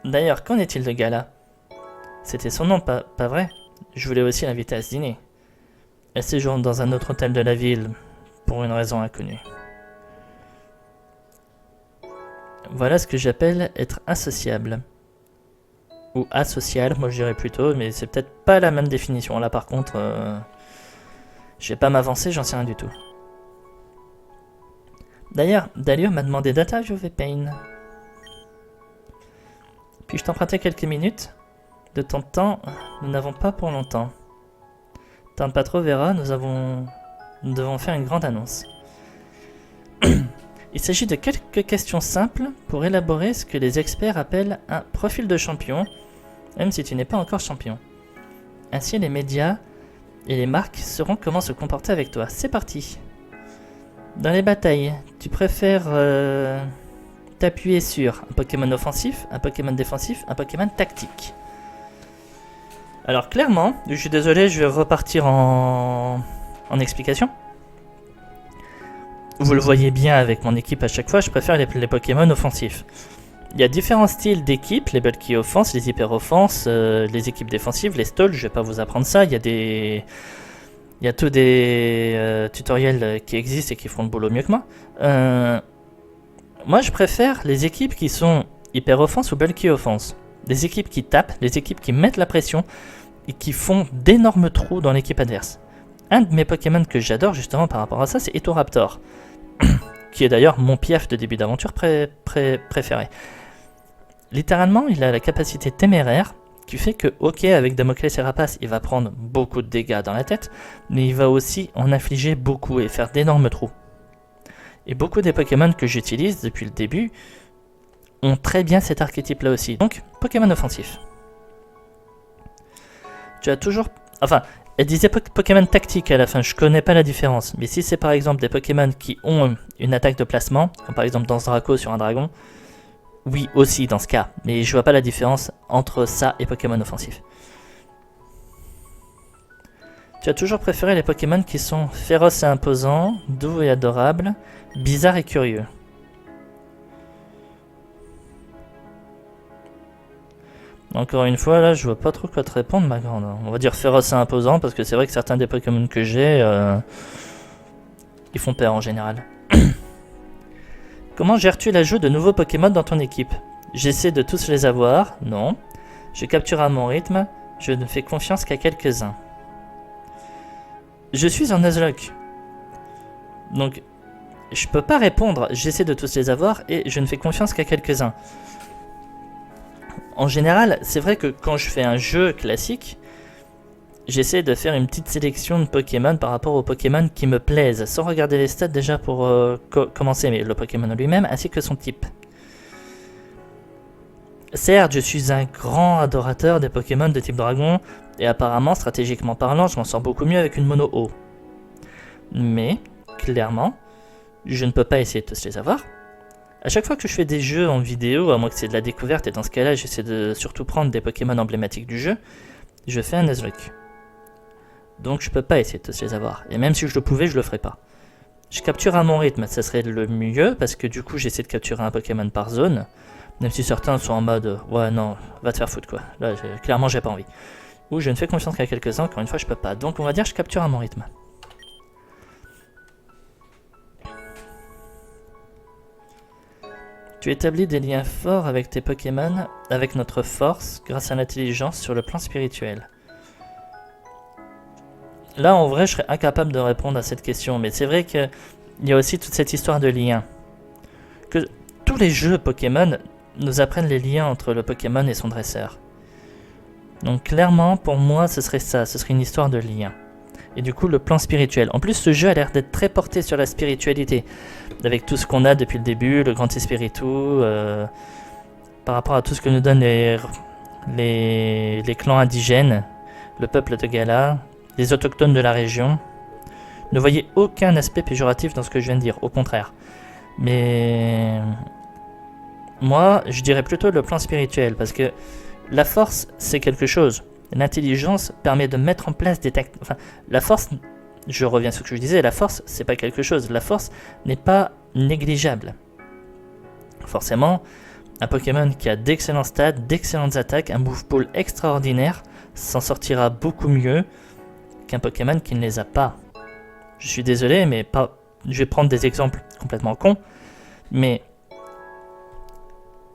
D'ailleurs, qu'en est-il de Gala? C'était son nom, pas vrai? Je voulais aussi l'inviter à ce dîner. Elle séjourne dans un autre hôtel de la ville, pour une raison inconnue. Voilà ce que j'appelle être insociable. Ou asocial, moi je dirais plutôt, mais c'est peut-être pas la même définition. Là par contre, je vais pas m'avancer, j'en sais rien du tout. D'ailleurs, Dalio m'a demandé d'interviewer Pain. Puis-je t'emprunter quelques minutes? De ton temps, nous n'avons pas pour longtemps. Tarde pas trop, Vera, nous devons faire une grande annonce. Il s'agit de quelques questions simples pour élaborer ce que les experts appellent un profil de champion, même si tu n'es pas encore champion. Ainsi, les médias et les marques sauront comment se comporter avec toi. C'est parti. Dans les batailles, tu préfères t'appuyer sur un Pokémon offensif, un Pokémon défensif, un Pokémon tactique. Alors clairement, je suis désolé, je vais repartir en explication. Vous le voyez bien avec mon équipe à chaque fois, je préfère les Pokémon offensifs. Il y a différents styles d'équipes, les bulky offense, les hyper offense, les équipes défensives, les stalls, je vais pas vous apprendre ça, il y a tous des tutoriels qui existent et qui font le boulot mieux que moi. Moi je préfère les équipes qui sont hyper offense ou bulky offense. Les équipes qui tapent, les équipes qui mettent la pression et qui font d'énormes trous dans l'équipe adverse. Un de mes Pokémon que j'adore justement par rapport à ça, c'est Etoraptor, qui est d'ailleurs mon piaf de début d'aventure préféré. Littéralement, il a la capacité téméraire qui fait que, ok, avec Damoclès et Rapace, il va prendre beaucoup de dégâts dans la tête, mais il va aussi en infliger beaucoup et faire d'énormes trous. Et beaucoup des Pokémon que j'utilise depuis le début ont très bien cet archétype là aussi. Donc, Pokémon offensif. Tu as toujours... Enfin, elle disait Pokémon tactique à la fin, je connais pas la différence. Mais si c'est par exemple des Pokémon qui ont une attaque de placement, comme par exemple Danse Draco sur un dragon, oui aussi dans ce cas. Mais je vois pas la différence entre ça et Pokémon offensif. Tu as toujours préféré les Pokémon qui sont féroces et imposants, doux et adorables, bizarres et curieux. Encore une fois, là, je vois pas trop quoi te répondre, ma grande. On va dire féroce et imposant, parce que c'est vrai que certains des Pokémon que j'ai, ils font peur en général. Comment gères-tu l'ajout de nouveaux Pokémon dans ton équipe? J'essaie de tous les avoir, non. Je capture à mon rythme, je ne fais confiance qu'à quelques-uns. Je suis en Nuzlocke. Donc, je peux pas répondre, j'essaie de tous les avoir et je ne fais confiance qu'à quelques-uns. En général, c'est vrai que quand je fais un jeu classique, j'essaie de faire une petite sélection de Pokémon par rapport aux Pokémon qui me plaisent, sans regarder les stats déjà pour commencer, mais le Pokémon lui-même ainsi que son type. Certes, je suis un grand adorateur des Pokémon de type dragon, et apparemment, stratégiquement parlant, je m'en sors beaucoup mieux avec une mono eau. Mais, clairement, je ne peux pas essayer de tous les avoir. À chaque fois que je fais des jeux en vidéo, à moins que c'est de la découverte, et dans ce cas-là, j'essaie de surtout prendre des Pokémon emblématiques du jeu, je fais un Nuzlocke. Donc je peux pas essayer de tous les avoir. Et même si je le pouvais, je le ferais pas. Je capture à mon rythme, ça serait le mieux, parce que du coup, j'essaie de capturer un Pokémon par zone. Même si certains sont en mode, ouais non, va te faire foutre quoi. Là, clairement, j'ai pas envie. Ou je ne fais confiance qu'à quelques-uns, encore une fois, je peux pas. Donc on va dire, je capture à mon rythme. Tu établis des liens forts avec tes Pokémon, avec notre force, grâce à l'intelligence sur le plan spirituel. Là, en vrai, je serais incapable de répondre à cette question, mais c'est vrai qu'il y a aussi toute cette histoire de liens. Que tous les jeux Pokémon nous apprennent les liens entre le Pokémon et son dresseur. Donc clairement, pour moi, ce serait ça, ce serait une histoire de liens. Et du coup, le plan spirituel. En plus, ce jeu a l'air d'être très porté sur la spiritualité. Avec tout ce qu'on a depuis le début, le Grand Espiritu, par rapport à tout ce que nous donnent les clans indigènes, le peuple de Galar, les autochtones de la région. Ne voyez aucun aspect péjoratif dans ce que je viens de dire, au contraire. Mais moi, je dirais plutôt le plan spirituel, parce que la force, c'est quelque chose. L'intelligence permet de mettre en place des tactiques. Enfin, la force, je reviens à ce que je disais, la force, c'est pas quelque chose. La force n'est pas négligeable. Forcément, un Pokémon qui a d'excellents stats, d'excellentes attaques, un move pool extraordinaire, s'en sortira beaucoup mieux qu'un Pokémon qui ne les a pas. Je suis désolé, mais pas. Je vais prendre des exemples complètement cons, mais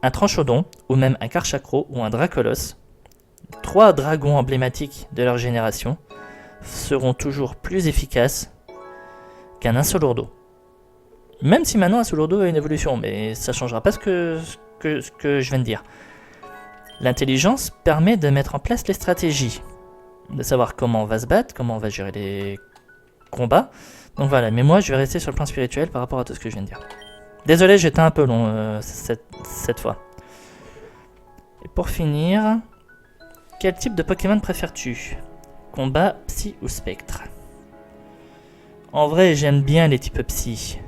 un Tranchodon, ou même un Karchakro ou un Dracolos, 3 dragons emblématiques de leur génération, seront toujours plus efficaces qu'un Insolourdo. Même si maintenant Insolourdo a une évolution, mais ça ne changera pas ce que je viens de dire. L'intelligence permet de mettre en place les stratégies, de savoir comment on va se battre, comment on va gérer les combats. Donc voilà, mais moi je vais rester sur le plan spirituel par rapport à tout ce que je viens de dire. Désolé, j'étais un peu long cette fois. Et pour finir, quel type de Pokémon préfères-tu? Combat, Psy ou Spectre? En vrai, j'aime bien les types Psy.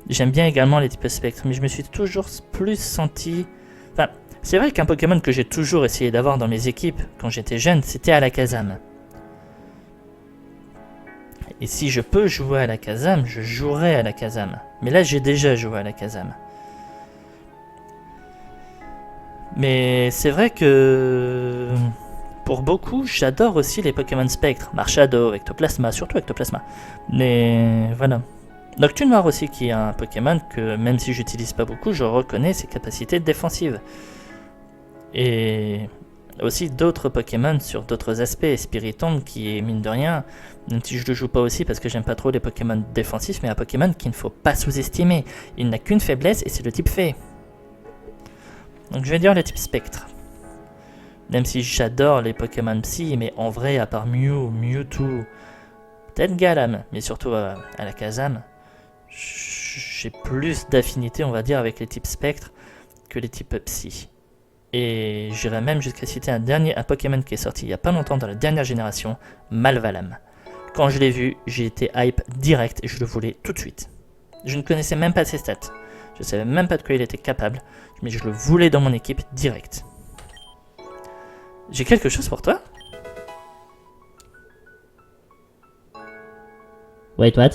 J'aime bien également les types Spectre, mais je me suis toujours plus senti... Enfin, c'est vrai qu'un Pokémon que j'ai toujours essayé d'avoir dans mes équipes quand j'étais jeune, c'était Alakazam. Et si je peux jouer à Alakazam, je jouerai à Alakazam. Mais là, j'ai déjà joué à Alakazam. Mais c'est vrai que... Pour beaucoup, j'adore aussi les Pokémon Spectre. Marshado, Ectoplasma, surtout Ectoplasma. Mais voilà. Nocturne Noir aussi, qui est un Pokémon que, même si j'utilise pas beaucoup, je reconnais ses capacités défensives. Et aussi d'autres Pokémon sur d'autres aspects. Spiritomb, qui est, mine de rien, même si je le joue pas aussi parce que j'aime pas trop les Pokémon défensifs, mais un Pokémon qu'il ne faut pas sous-estimer. Il n'a qu'une faiblesse et c'est le type Fée. Donc je vais dire le type Spectre. Même si j'adore les Pokémon Psy, mais en vrai, à part Mew, Mewtwo, peut-être Galam, mais surtout Alakazam, j'ai plus d'affinité, on va dire, avec les types Spectre que les types Psy. Et j'irais même jusqu'à citer un Pokémon qui est sorti il y a pas longtemps dans la dernière génération, Malvalam. Quand je l'ai vu, j'ai été hype direct et je le voulais tout de suite. Je ne connaissais même pas ses stats. Je savais même pas de quoi il était capable, mais je le voulais dans mon équipe direct. J'ai quelque chose pour toi? Wait, what?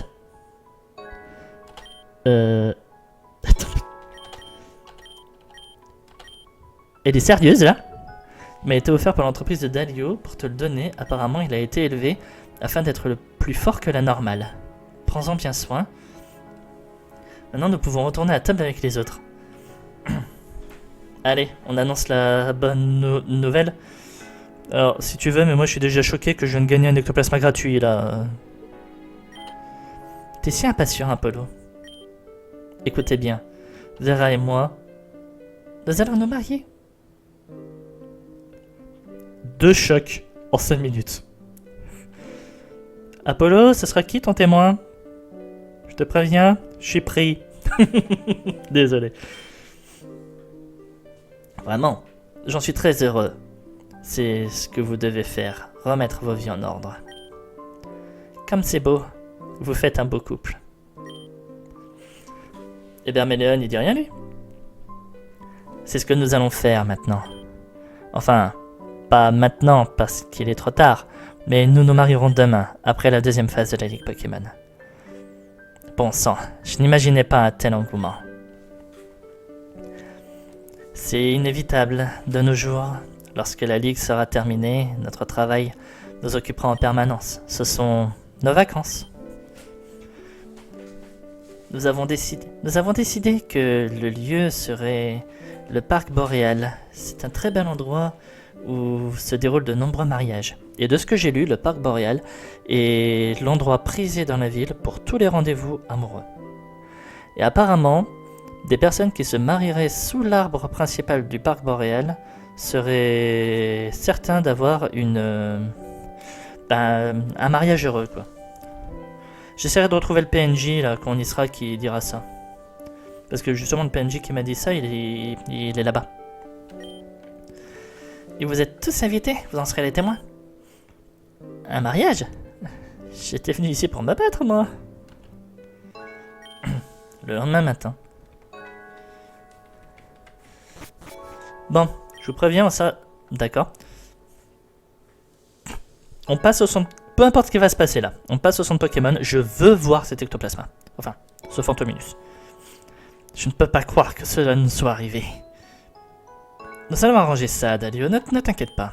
Attends. Elle est sérieuse là? Il m'a été offert par l'entreprise de Dalio pour te le donner. Apparemment, il a été élevé afin d'être le plus fort que la normale. Prends-en bien soin. Maintenant, nous pouvons retourner à table avec les autres. Allez, on annonce la bonne nouvelle. Alors, si tu veux, mais moi je suis déjà choqué que je viens de gagner un ectoplasma gratuit là. T'es si impatient, Apollo. Écoutez bien, Vera et moi, nous allons nous marier. 2 chocs en 5 minutes. Apollo, ce sera qui ton témoin? Je te préviens, je suis pris. Désolé. Vraiment, j'en suis très heureux. C'est ce que vous devez faire, remettre vos vies en ordre. Comme c'est beau, vous faites un beau couple. Et Berméléon, il dit rien lui? C'est ce que nous allons faire maintenant. Enfin, pas maintenant parce qu'il est trop tard, mais nous nous marierons demain, après la deuxième phase de la Ligue Pokémon. Bon sang, je n'imaginais pas un tel engouement. C'est inévitable de nos jours. Lorsque la Ligue sera terminée, notre travail nous occupera en permanence. Ce sont nos vacances. Nous avons décidé que le lieu serait le parc boréal. C'est un très bel endroit où se déroulent de nombreux mariages. Et de ce que j'ai lu, le parc boréal est l'endroit prisé dans la ville pour tous les rendez-vous amoureux. Et apparemment, des personnes qui se marieraient sous l'arbre principal du parc boréal seraient certains d'avoir un mariage heureux, quoi. J'essaierai de retrouver le PNJ là quand on y sera qui dira ça. Parce que justement le PNJ qui m'a dit ça, il est là-bas. Et vous êtes tous invités, vous en serez les témoins. Un mariage? J'étais venu ici pour me battre, moi. Le lendemain matin. Bon, je vous préviens, ça... D'accord. On passe au son... Peu importe ce qui va se passer là. On passe au centre Pokémon. Je veux voir cet ectoplasma. Enfin, ce Fantominus. Je ne peux pas croire que cela nous soit arrivé. Nous allons arranger ça, Dalio. Ne t'inquiète pas.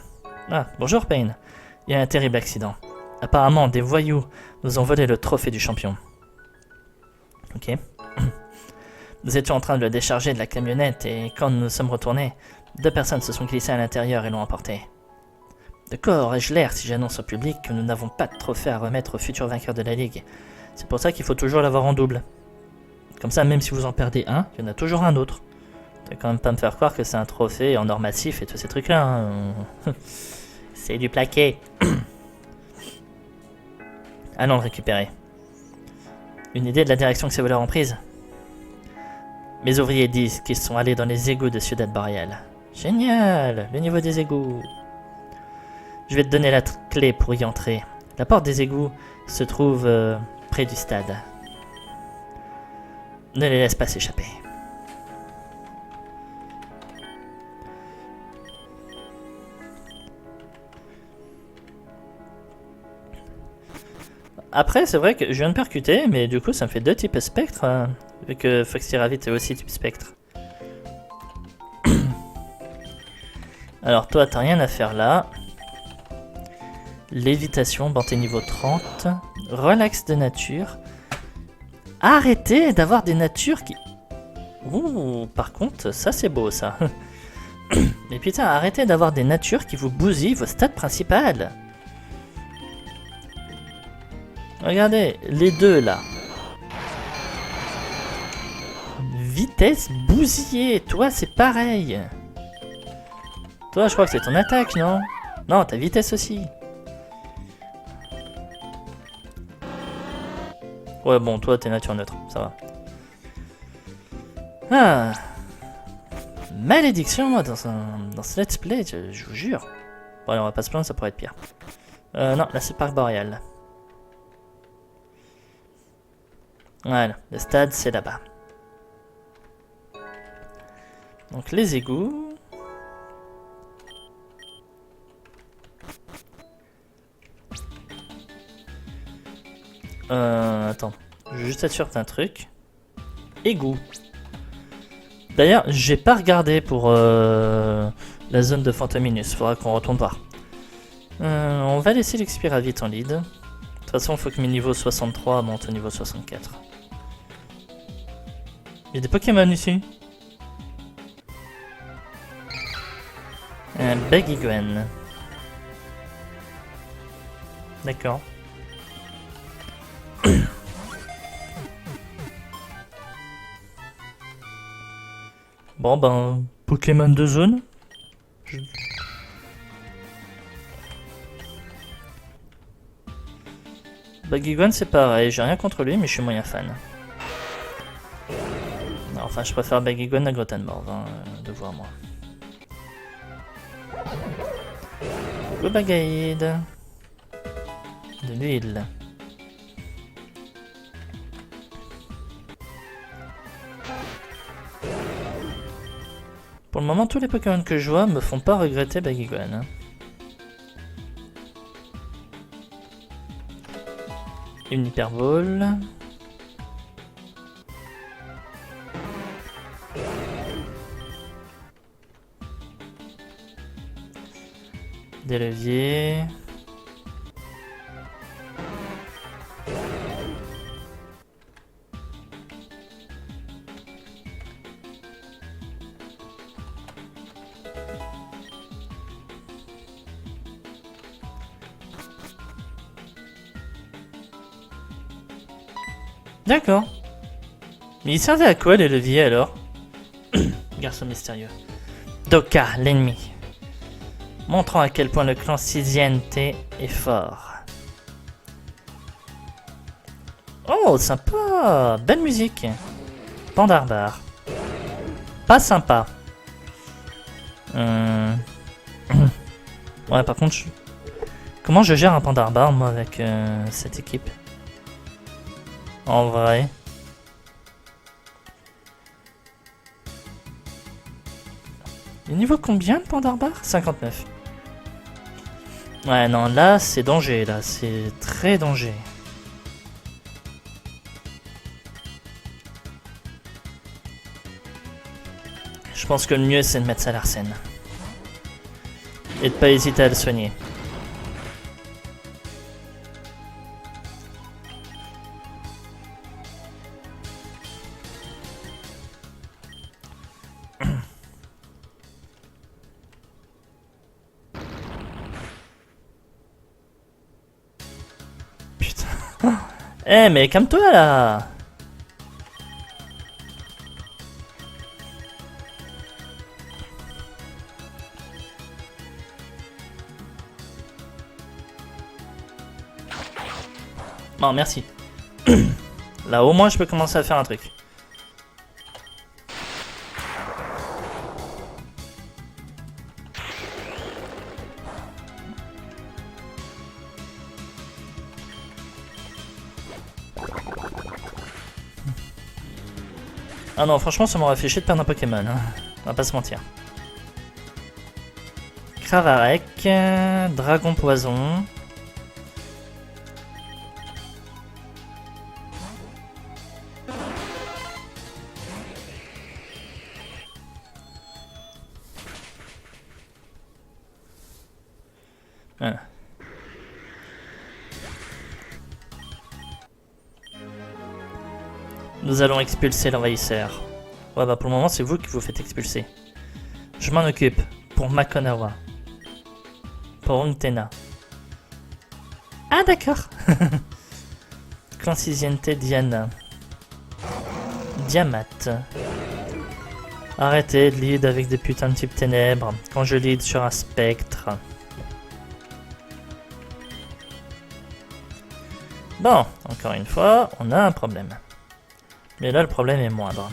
Ah, bonjour Payne. Il y a un terrible accident. Apparemment, des voyous nous ont volé le trophée du champion. Ok. Nous étions en train de le décharger de la camionnette et quand nous nous sommes retournés, 2 personnes se sont glissées à l'intérieur et l'ont emporté. De quoi aurais-je l'air si j'annonce au public que nous n'avons pas de trophée à remettre au futur vainqueur de la Ligue? C'est pour ça qu'il faut toujours l'avoir en double. Comme ça, même si vous en perdez un, il y en a toujours un autre. Tu vas quand même pas me faire croire que c'est un trophée en or massif et tous ces trucs-là. Hein. C'est du plaqué. Allons le récupérer. Une idée de la direction que ces voleurs ont prise? Mes ouvriers disent qu'ils sont allés dans les égouts de Ciudad Boreal. Génial, le niveau des égouts. Je vais te donner la clé pour y entrer. La porte des égouts se trouve près du stade. Ne les laisse pas s'échapper. Après, c'est vrai que je viens de percuter, mais du coup, ça me fait 2 types spectre, vu que Foxy Rabbit est aussi type spectre. Alors, toi, t'as rien à faire là. Lévitation, bon, t'es niveau 30. Relax de nature. Arrêtez d'avoir des natures qui... Ouh, par contre, ça c'est beau, ça. Mais putain, arrêtez d'avoir des natures qui vous bousillent vos stats principales. Regardez, les deux là. Vitesse bousillée, toi c'est pareil. Toi je crois que c'est ton attaque, non? Non, ta vitesse aussi. Ouais bon, toi t'es nature neutre, ça va. Ah. Malédiction, moi dans ce let's play, je vous jure. Bon allez, on va pas se plaindre, ça pourrait être pire. Non, là c'est Parc Boréal. Voilà, le stade c'est là-bas. Donc les égouts. Attends, je vais juste être sûr d'un truc. Égout. D'ailleurs, j'ai pas regardé pour la zone de Fantominus, faudra qu'on retourne voir. On va laisser l'Expira vite en lead. De toute façon, il faut que mes niveaux 63 montent au niveau 64. Il y a des Pokémon ici. Un Baggy Gwen. D'accord. Bon ben, Pokémon de zone. Baggy Gwen c'est pareil, j'ai rien contre lui mais je suis moyen fan. Non, enfin je préfère Baggy Gwen à Grottenmorv, hein, de voir moi. Le Bagaïd. De l'huile. Pour le moment, tous les Pokémon que je vois me font pas regretter Baggy Gwen. Hein. Une Hyperball. Des leviers. D'accord. Mais il servait à quoi les leviers alors? Garçon mystérieux. Doka, l'ennemi. Montrant à quel point le clan Siziente est fort. Oh, sympa. Belle musique. Pandarbar. Pas sympa. Ouais, par contre, comment je gère un Pandarbar, moi, avec cette équipe? En vrai. Le niveau combien de Pandarbar? 59. Ouais, non, là, c'est danger, là. C'est très danger. Je pense que le mieux, c'est de mettre ça à l'arsène. Et de pas hésiter à le soigner. Eh mais calme-toi là. Bon merci. Là au moins je peux commencer à faire un truc. Ah non, franchement, ça m'aurait fait chier de perdre un Pokémon. Hein. On va pas se mentir. Cravarec, Dragon Poison. Voilà. Nous allons expulser l'envahisseur. Ouais bah pour le moment c'est vous qui vous faites expulser. Je m'en occupe. Pour Makonawa. Pour Untena. Ah d'accord. Clanciziente Diana. Diamat. Arrêtez de lead avec des putains de types ténèbres quand je lead sur un spectre. Bon, encore une fois, on a un problème. Mais là, le problème est moindre.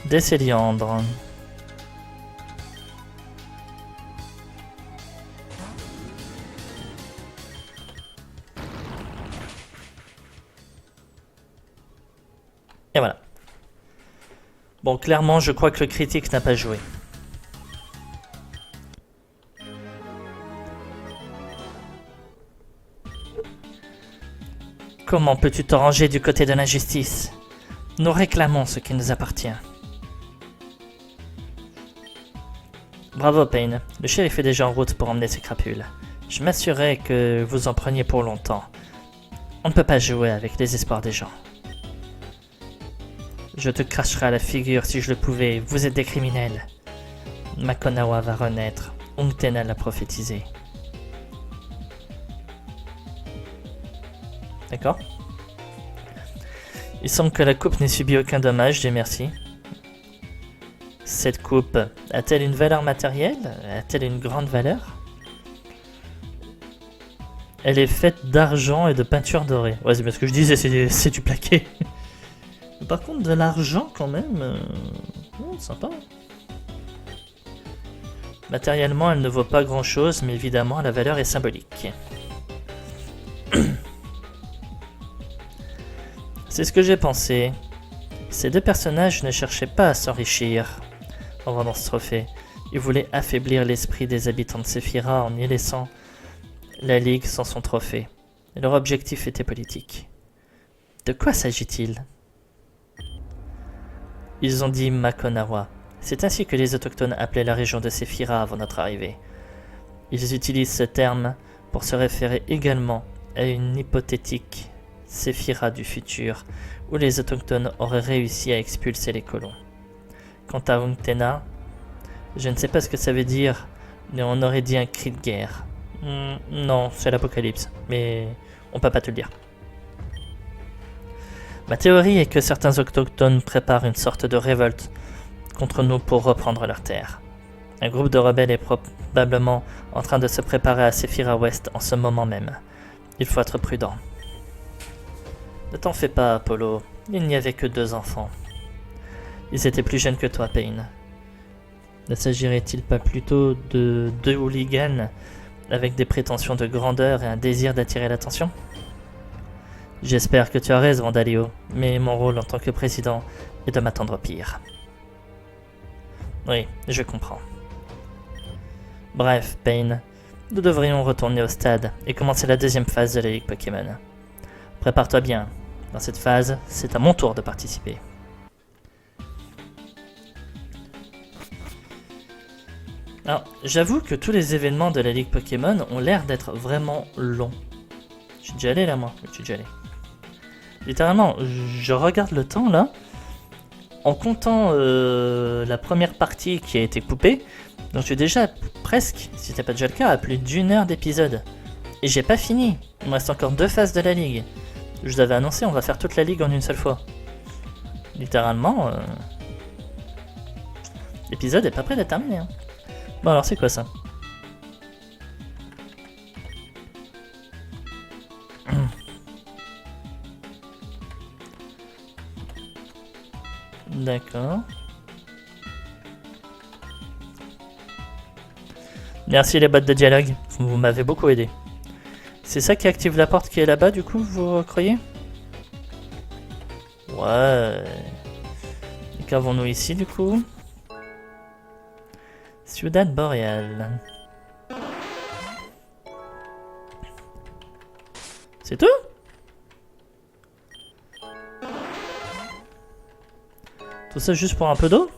Des céliandres. Et voilà. Bon, clairement, je crois que le critique n'a pas joué. Comment peux-tu te ranger du côté de l'injustice? Nous réclamons ce qui nous appartient. Bravo, Payne. Le shérif est déjà en route pour emmener ses crapules. Je m'assurerai que vous en preniez pour longtemps. On ne peut pas jouer avec les espoirs des gens. Je te cracherais à la figure si je le pouvais. Vous êtes des criminels. Makonawa va renaître. Untena l'a prophétisé. D'accord. Il semble que la coupe n'ait subi aucun dommage, Dieu merci. Cette coupe a-t-elle une valeur matérielle? A-t-elle une grande valeur? Elle est faite d'argent et de peinture dorée. Ouais, c'est bien ce que je disais, c'est du plaqué. Par contre, de l'argent quand même, sympa. Matériellement, elle ne vaut pas grand chose, mais évidemment, la valeur est symbolique. C'est ce que j'ai pensé. Ces deux personnages ne cherchaient pas à s'enrichir en vendant ce trophée. Ils voulaient affaiblir l'esprit des habitants de Sephira en y laissant la Ligue sans son trophée. Et leur objectif était politique. De quoi s'agit-il? Ils ont dit Makonawa. C'est ainsi que les autochtones appelaient la région de Sephira avant notre arrivée. Ils utilisent ce terme pour se référer également à une hypothétique Sephira du futur, où les autochtones auraient réussi à expulser les colons. Quant à Untena, je ne sais pas ce que ça veut dire, mais on aurait dit un cri de guerre. Non, c'est l'apocalypse, mais on peut pas te le dire. Ma théorie est que certains autochtones préparent une sorte de révolte contre nous pour reprendre leurs terres. Un groupe de rebelles est probablement en train de se préparer à Sephira Ouest en ce moment même. Il faut être prudent. Ne t'en fais pas, Apollo. Il n'y avait que 2 enfants. Ils étaient plus jeunes que toi, Payne. Ne s'agirait-il pas plutôt de 2 hooligans avec des prétentions de grandeur et un désir d'attirer l'attention? J'espère que tu as raison, Dalio, mais mon rôle en tant que président est de m'attendre pire. Oui, je comprends. Bref, Payne, nous devrions retourner au stade et commencer la 2e phase de la Ligue Pokémon. Prépare-toi bien. Dans cette phase, c'est à mon tour de participer. Alors, j'avoue que tous les événements de la Ligue Pokémon ont l'air d'être vraiment longs. Je suis déjà allé là, moi. Je suis déjà allé. Littéralement, je regarde le temps là. En comptant la première partie qui a été coupée, donc je suis déjà presque, si c'était pas déjà le cas, à plus d'1 heure d'épisode. Et j'ai pas fini. Il me reste encore 2 phases de la Ligue. Je vous avais annoncé, on va faire toute la Ligue en une seule fois. Littéralement, l'épisode est pas prêt d'être terminé. Hein. Bon alors c'est quoi ça? D'accord. Merci les bots de dialogue, vous m'avez beaucoup aidé. C'est ça qui active la porte qui est là-bas du coup, vous croyez? Ouais. Et qu'avons-nous ici du coup? Ciudad Boreal. C'est tout? Tout ça juste pour un peu d'eau?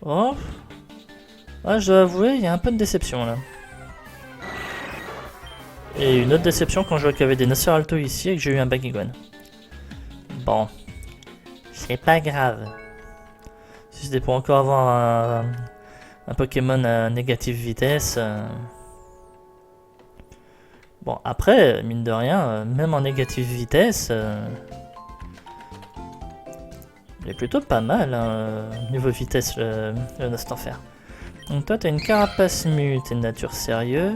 Oh. Ah, je dois avouer, il y a un peu de déception là. Et une autre déception quand je vois qu'il y avait des Nosferatu ici et que j'ai eu un Bakugan. Bon. C'est pas grave. Si c'était pour encore avoir un Pokémon à négative vitesse. Bon, après, mine de rien, même en négative vitesse, il est plutôt pas mal, hein, niveau vitesse, le Nostanfer. Donc toi, t'as une carapace mue, t'es de nature sérieuse.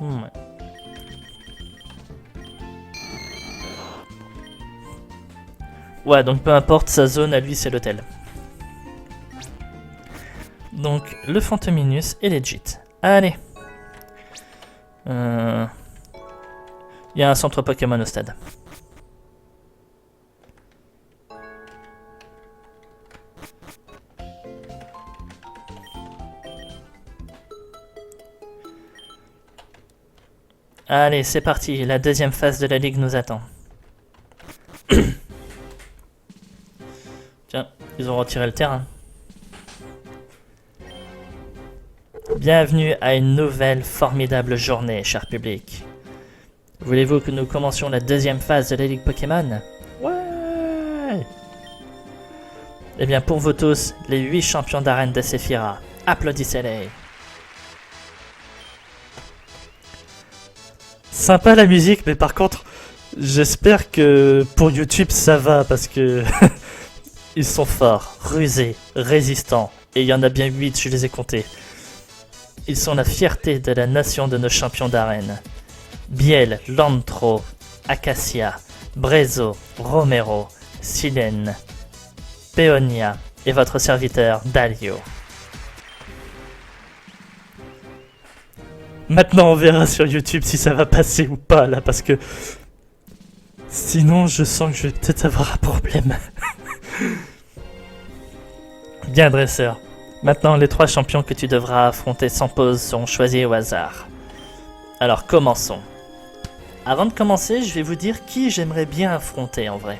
Ouais. Ouais, donc peu importe, sa zone à lui, c'est l'hôtel. Donc, le Fantominus est legit. Allez. Il y a un centre Pokémon au stade. Allez, c'est parti. La deuxième phase de la ligue nous attend. Tiens, ils ont retiré le terrain. Bienvenue à une nouvelle formidable journée, cher public. Voulez-vous que nous commencions la deuxième phase de la Ligue Pokémon? Ouais. Eh bien, pour vous tous, les 8 champions d'arène de Sephira. Applaudissez-les. Sympa la musique, mais par contre, j'espère que pour YouTube ça va, parce que ils sont forts, rusés, résistants, et il y en a bien 8, je les ai comptés. Ils sont la fierté de la nation de nos champions d'arène. Biel, Lantro, Acacia, Brezo, Romero, Silène, Peonia et votre serviteur Dalio. Maintenant on verra sur YouTube si ça va passer ou pas là, parce que sinon je sens que je vais peut-être avoir un problème. Bien dresseur. Maintenant, les 3 champions que tu devras affronter sans pause seront choisis au hasard. Alors, commençons. Avant de commencer, je vais vous dire qui j'aimerais bien affronter en vrai.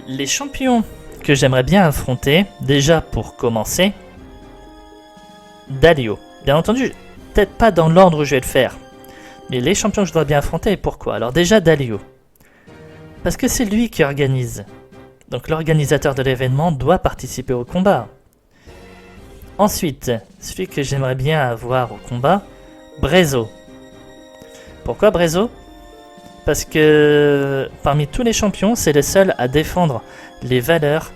Les champions que j'aimerais bien affronter, déjà pour commencer, Dalio. Bien entendu, peut-être pas dans l'ordre où je vais le faire, mais les champions que je dois bien affronter, et pourquoi? Alors déjà Dalio. Parce que c'est lui qui organise. Donc l'organisateur de l'événement doit participer au combat. Ensuite, celui que j'aimerais bien avoir au combat, Brezo. Pourquoi Brezo? Parce que parmi tous les champions, c'est le seul à défendre les valeurs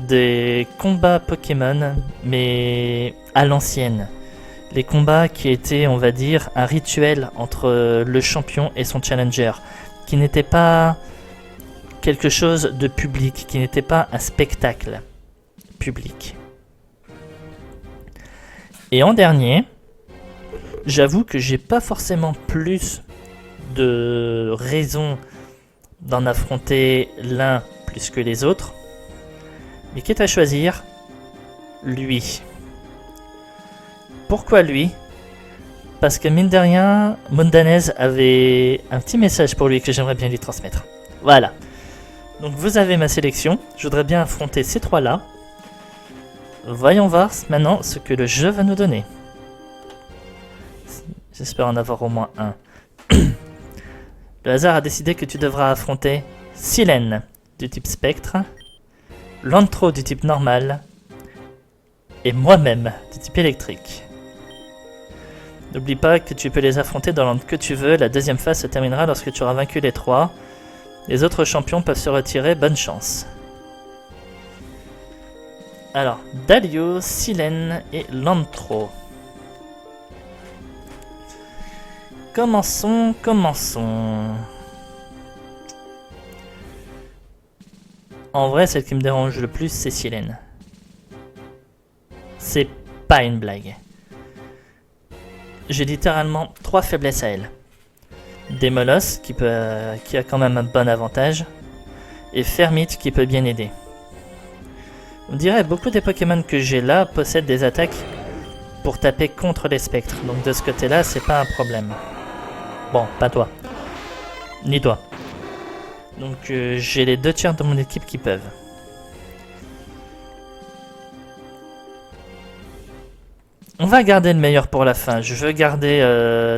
des combats Pokémon, mais à l'ancienne. Les combats qui étaient, on va dire, un rituel entre le champion et son challenger, qui n'était pas quelque chose de public, qui n'était pas un spectacle public. Et en dernier, j'avoue que j'ai pas forcément plus de raisons d'en affronter l'un plus que les autres, mais quitte à choisir, lui. Pourquoi lui? Parce que mine de rien, Mondanez avait un petit message pour lui que j'aimerais bien lui transmettre. Voilà. Donc vous avez ma sélection, je voudrais bien affronter ces 3-là. Voyons voir maintenant ce que le jeu va nous donner. J'espère en avoir au moins un. Le hasard a décidé que tu devras affronter Silène du type spectre, Lantro du type normal et moi-même du type électrique. N'oublie pas que tu peux les affronter dans l'ordre que tu veux, la deuxième phase se terminera lorsque tu auras vaincu les 3. Les autres champions peuvent se retirer, bonne chance. Alors, Dalio, Silène et Lantro. Commençons. En vrai, celle qui me dérange le plus, c'est Silène. C'est pas une blague. J'ai littéralement 3 faiblesses à elle. Démolos, qui a quand même un bon avantage, et Fermite, qui peut bien aider. On dirait beaucoup des Pokémon que j'ai là possèdent des attaques pour taper contre les spectres, donc de ce côté-là, c'est pas un problème. Bon, pas toi. Ni toi. Donc j'ai les 2 tiers de mon équipe qui peuvent. On va garder le meilleur pour la fin. Je veux garder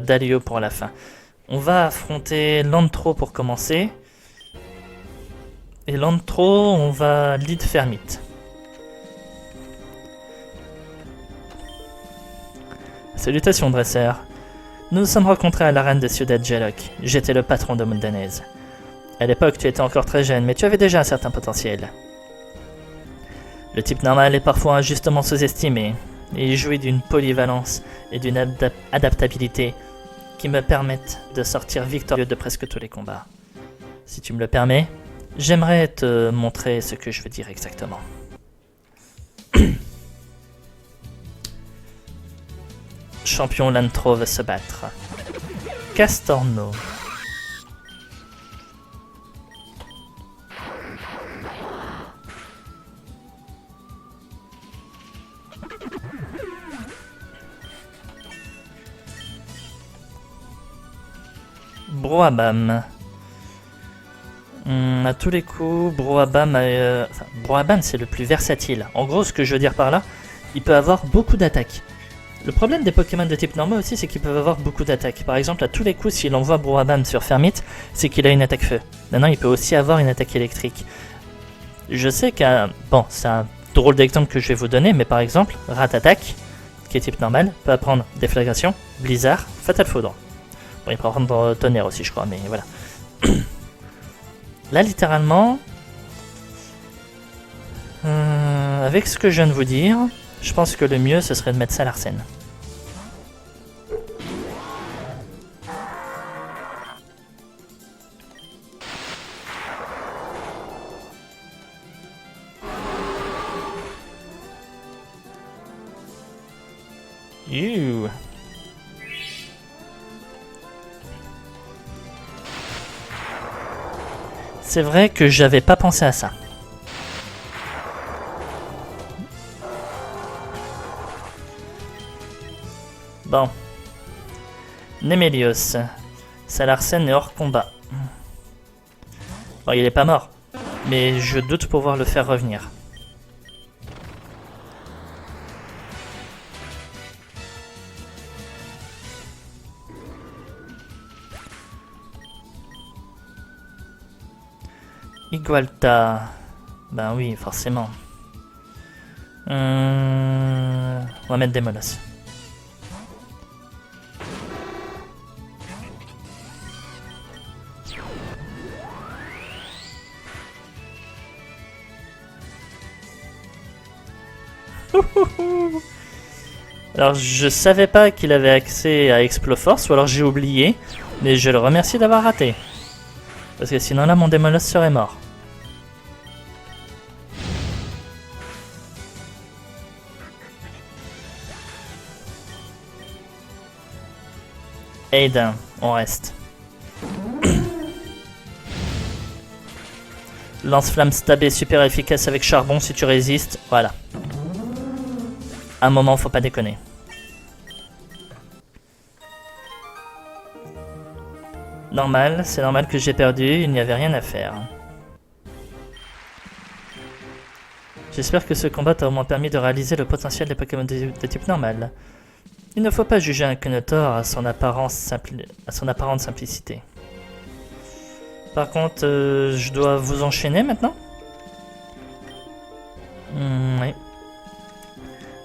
Dalio pour la fin. On va affronter Lantro pour commencer. Et Lantro, on va lead Fermite. Salutations, dresseur. Nous nous sommes rencontrés à l'arène de Ciudad Jalok. J'étais le patron de Mundanez. À l'époque, tu étais encore très jeune, mais tu avais déjà un certain potentiel. Le type normal est parfois injustement sous-estimé, et il jouit d'une polyvalence et d'une adaptabilité qui me permettent de sortir victorieux de presque tous les combats. Si tu me le permets, j'aimerais te montrer ce que je veux dire exactement. Champion Lantro veut se battre. Castorno. Broabam. À tous les coups, Broabam, Broabam c'est le plus versatile. En gros, ce que je veux dire par là, il peut avoir beaucoup d'attaques. Le problème des Pokémon de type normal aussi, c'est qu'ils peuvent avoir beaucoup d'attaques. Par exemple, à tous les coups, s'il envoie Broabam sur Fermite, c'est qu'il a une attaque feu. Maintenant, il peut aussi avoir une attaque électrique. Je sais qu'un... Bon, c'est un drôle d'exemple que je vais vous donner, mais par exemple, Ratatak, qui est type normal, peut apprendre Déflagration, Blizzard, Fatal Foudre. Bon, il peut apprendre Tonnerre aussi, je crois, mais voilà. Là, littéralement, avec ce que je viens de vous dire, je pense que le mieux, ce serait de mettre ça à l'Arsène. Youh. C'est vrai que j'avais pas pensé à ça. Bon. Nemelios. Salarsen est hors combat. Bon, il est pas mort. Mais je doute pouvoir le faire revenir. Igualta. Ben oui, forcément. On va mettre des molosses. Alors je savais pas qu'il avait accès à Exploforce, ou alors j'ai oublié, mais je le remercie d'avoir raté. Parce que sinon là mon Démoloss serait mort. Aiden, on reste. Lance-flamme stabé super efficace avec charbon si tu résistes, voilà. À un moment, faut pas déconner. Normal, c'est normal que j'ai perdu, il n'y avait rien à faire. J'espère que ce combat t'a au moins permis de réaliser le potentiel des Pokémon de type normal. Il ne faut pas juger un Kenotor à son apparente simplicité. Par contre, je dois vous enchaîner maintenant? Oui.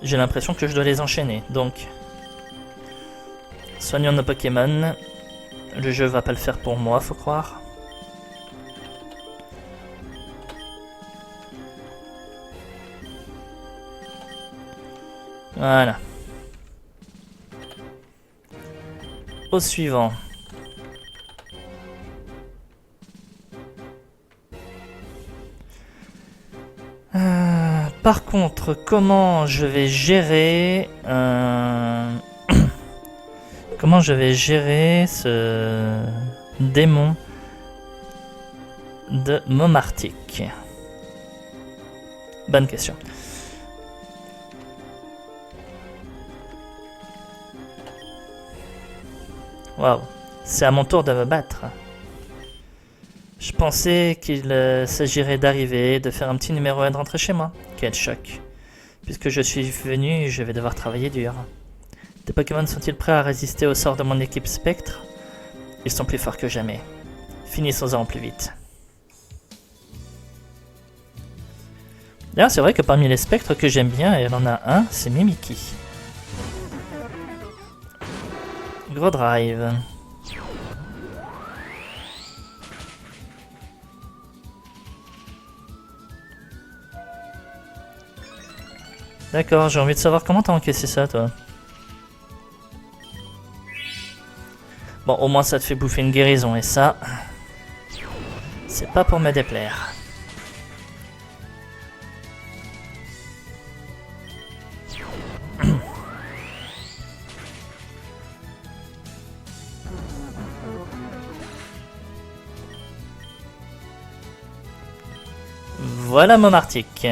J'ai l'impression que je dois les enchaîner, donc... Soignons nos Pokémon. Le jeu va pas le faire pour moi, faut croire. Voilà. Au suivant. par contre, comment je vais gérer... comment je vais gérer ce démon de Momartic? Bonne question. Waouh, c'est à mon tour de me battre. Je pensais qu'il s'agirait d'arriver, de faire un petit numéro 1 de rentrer chez moi. Quel choc. Puisque je suis venu, je vais devoir travailler dur. Tes Pokémon sont-ils prêts à résister au sort de mon équipe Spectre? Ils sont plus forts que jamais. Finissons-en plus vite. D'ailleurs, c'est vrai que parmi les spectres que j'aime bien, il y en a un, c'est Mimikyu. Gros drive. D'accord, j'ai envie de savoir comment t'as encaissé ça, toi. Bon, au moins ça te fait bouffer une guérison, et ça... c'est pas pour me déplaire. Voilà Momartic.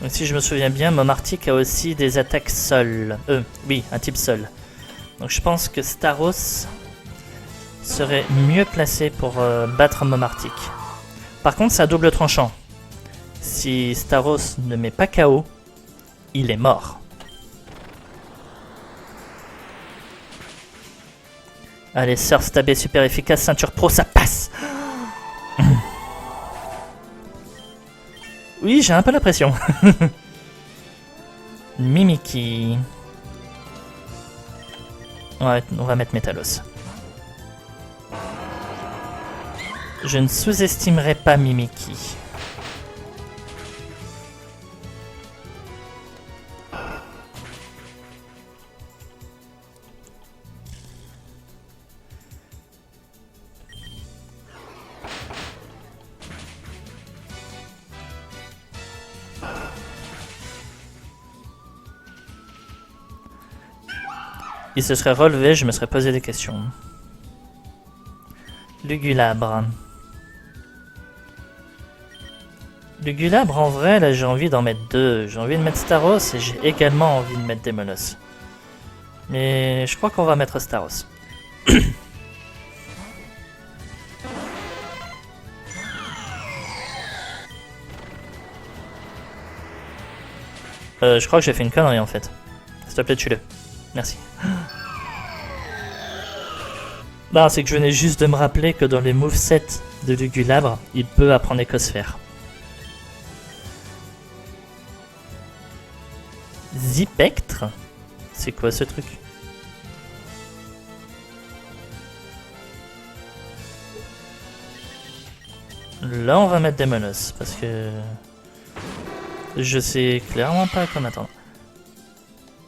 Donc si je me souviens bien, Momartic a aussi des attaques sol. Oui, un type sol. Donc je pense que Staros serait mieux placé pour battre Momartic. Par contre, c'est à double tranchant. Si Staros ne met pas KO, il est mort. Allez, Surf Stabé super efficace, ceinture pro, ça passe. Oui, j'ai un peu la pression. Mimikyu. Ouais, on va mettre Métalos. Je ne sous-estimerai pas Mimikyu. Il se serait relevé, je me serais posé des questions. Lugulabre. Lugulabre, en vrai, là j'ai envie d'en mettre deux. J'ai envie de mettre Staros et j'ai également envie de mettre Demolos. Mais je crois qu'on va mettre Staros. Je crois que j'ai fait une connerie en fait. S'il te plaît, tue-le. Merci. Non, c'est que je venais juste de me rappeler que dans les movesets de Lugulabre, il peut apprendre Écosphère. Zipectre? C'est quoi ce truc? Là, on va mettre Demolos, parce que... je sais clairement pas comment attendre.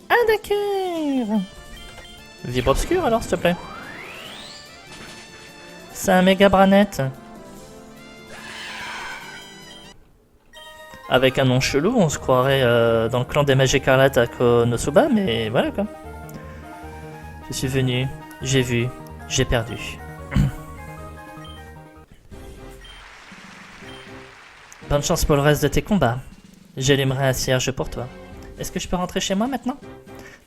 Ah d'accord. Vibre obscur alors, s'il te plaît. C'est un méga branette. Avec un nom chelou, on se croirait dans le clan des mages écarlates à Konosuba, mais voilà quoi. Je suis venu, j'ai vu, j'ai perdu. Bonne chance pour le reste de tes combats. J'allumerai un cierge pour toi. Est-ce que je peux rentrer chez moi maintenant?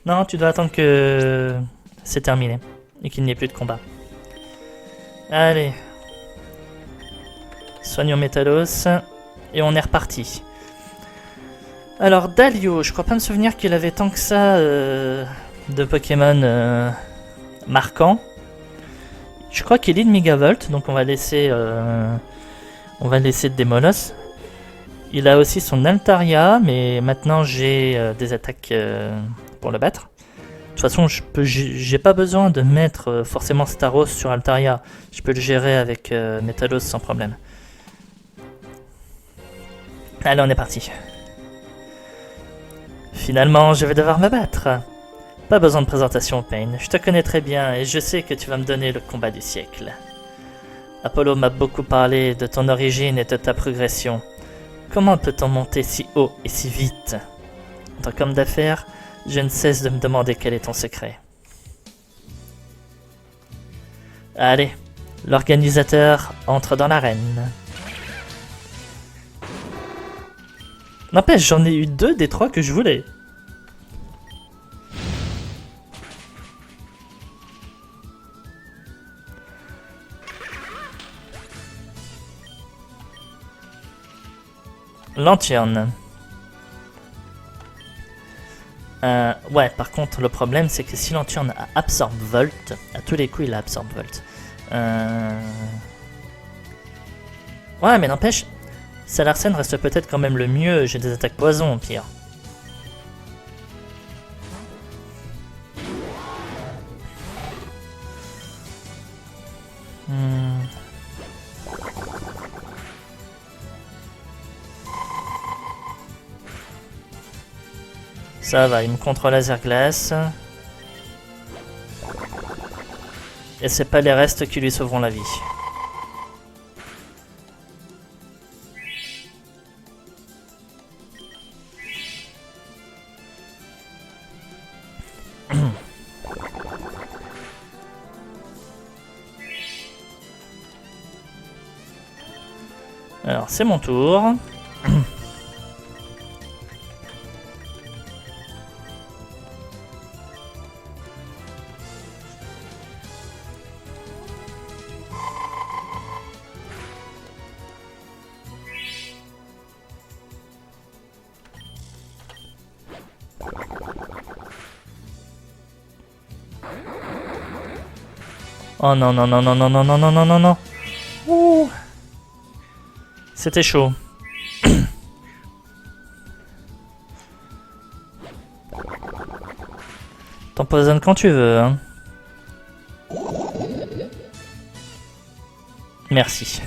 Non, tu dois attendre que c'est terminé et qu'il n'y ait plus de combat. Allez. Soignons Métalos et on est reparti. Alors Dalio, je crois pas me souvenir qu'il avait tant que ça de Pokémon marquants. Je crois qu'il est de Megavolt, donc on va laisser Demolos. Il a aussi son Altaria, mais maintenant j'ai des attaques pour le battre. De toute façon, j'ai pas besoin de mettre forcément Staros sur Altaria. Je peux le gérer avec Métalos sans problème. Allez, on est parti. Finalement, je vais devoir me battre. Pas besoin de présentation, Pain. Je te connais très bien et je sais que tu vas me donner le combat du siècle. Apollo m'a beaucoup parlé de ton origine et de ta progression. Comment peut-on monter si haut et si vite? En tant qu'homme d'affaires, je ne cesse de me demander quel est ton secret. Allez, l'organisateur entre dans l'arène. N'empêche, j'en ai eu 2 des 3 que je voulais. Lanterne. Ouais, par contre, le problème, c'est que si Lanterne a Absorb Volt, à tous les coups, il a Absorb Volt. Ouais, mais n'empêche, Salarsen reste peut-être quand même le mieux. J'ai des attaques poison, au pire. Ça va, il me contre laser glace. Et c'est pas les restes qui lui sauveront la vie. Alors, c'est mon tour. Oh non, non, non, non, non, non, non, non, non, non, non. Ouh. C'était chaud. T'empoisonnes quand tu veux, hein. Merci.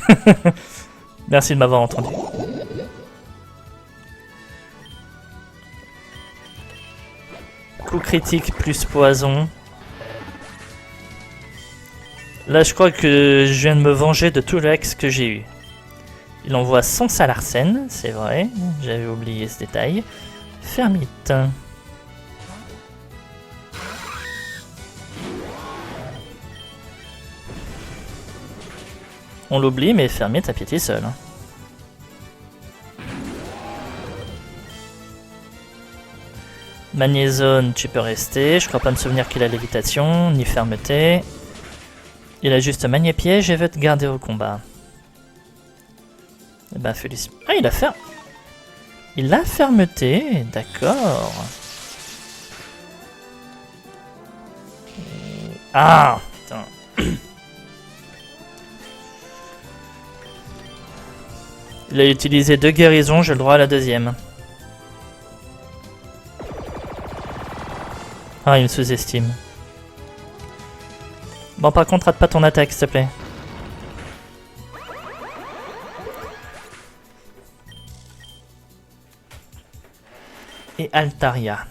Merci de m'avoir entendu. Coup critique plus poison. Là, je crois que je viens de me venger de tout le ex que j'ai eu. Il envoie son Salarsen, c'est vrai. J'avais oublié ce détail. Fermite. On l'oublie, mais Fermite a piété seul. Magnézone, tu peux rester. Je crois pas me souvenir qu'il a lévitation, ni fermeté. Il a juste magné-piège et veut te garder au combat. Eh ben, félicite. Ah, il a ferme. Il a fermeté, d'accord. Ah, putain. Il a utilisé 2 guérisons, j'ai le droit à la deuxième. Ah, il me sous-estime. Bon, par contre, rate pas ton attaque, s'il te plaît. Et Altaria.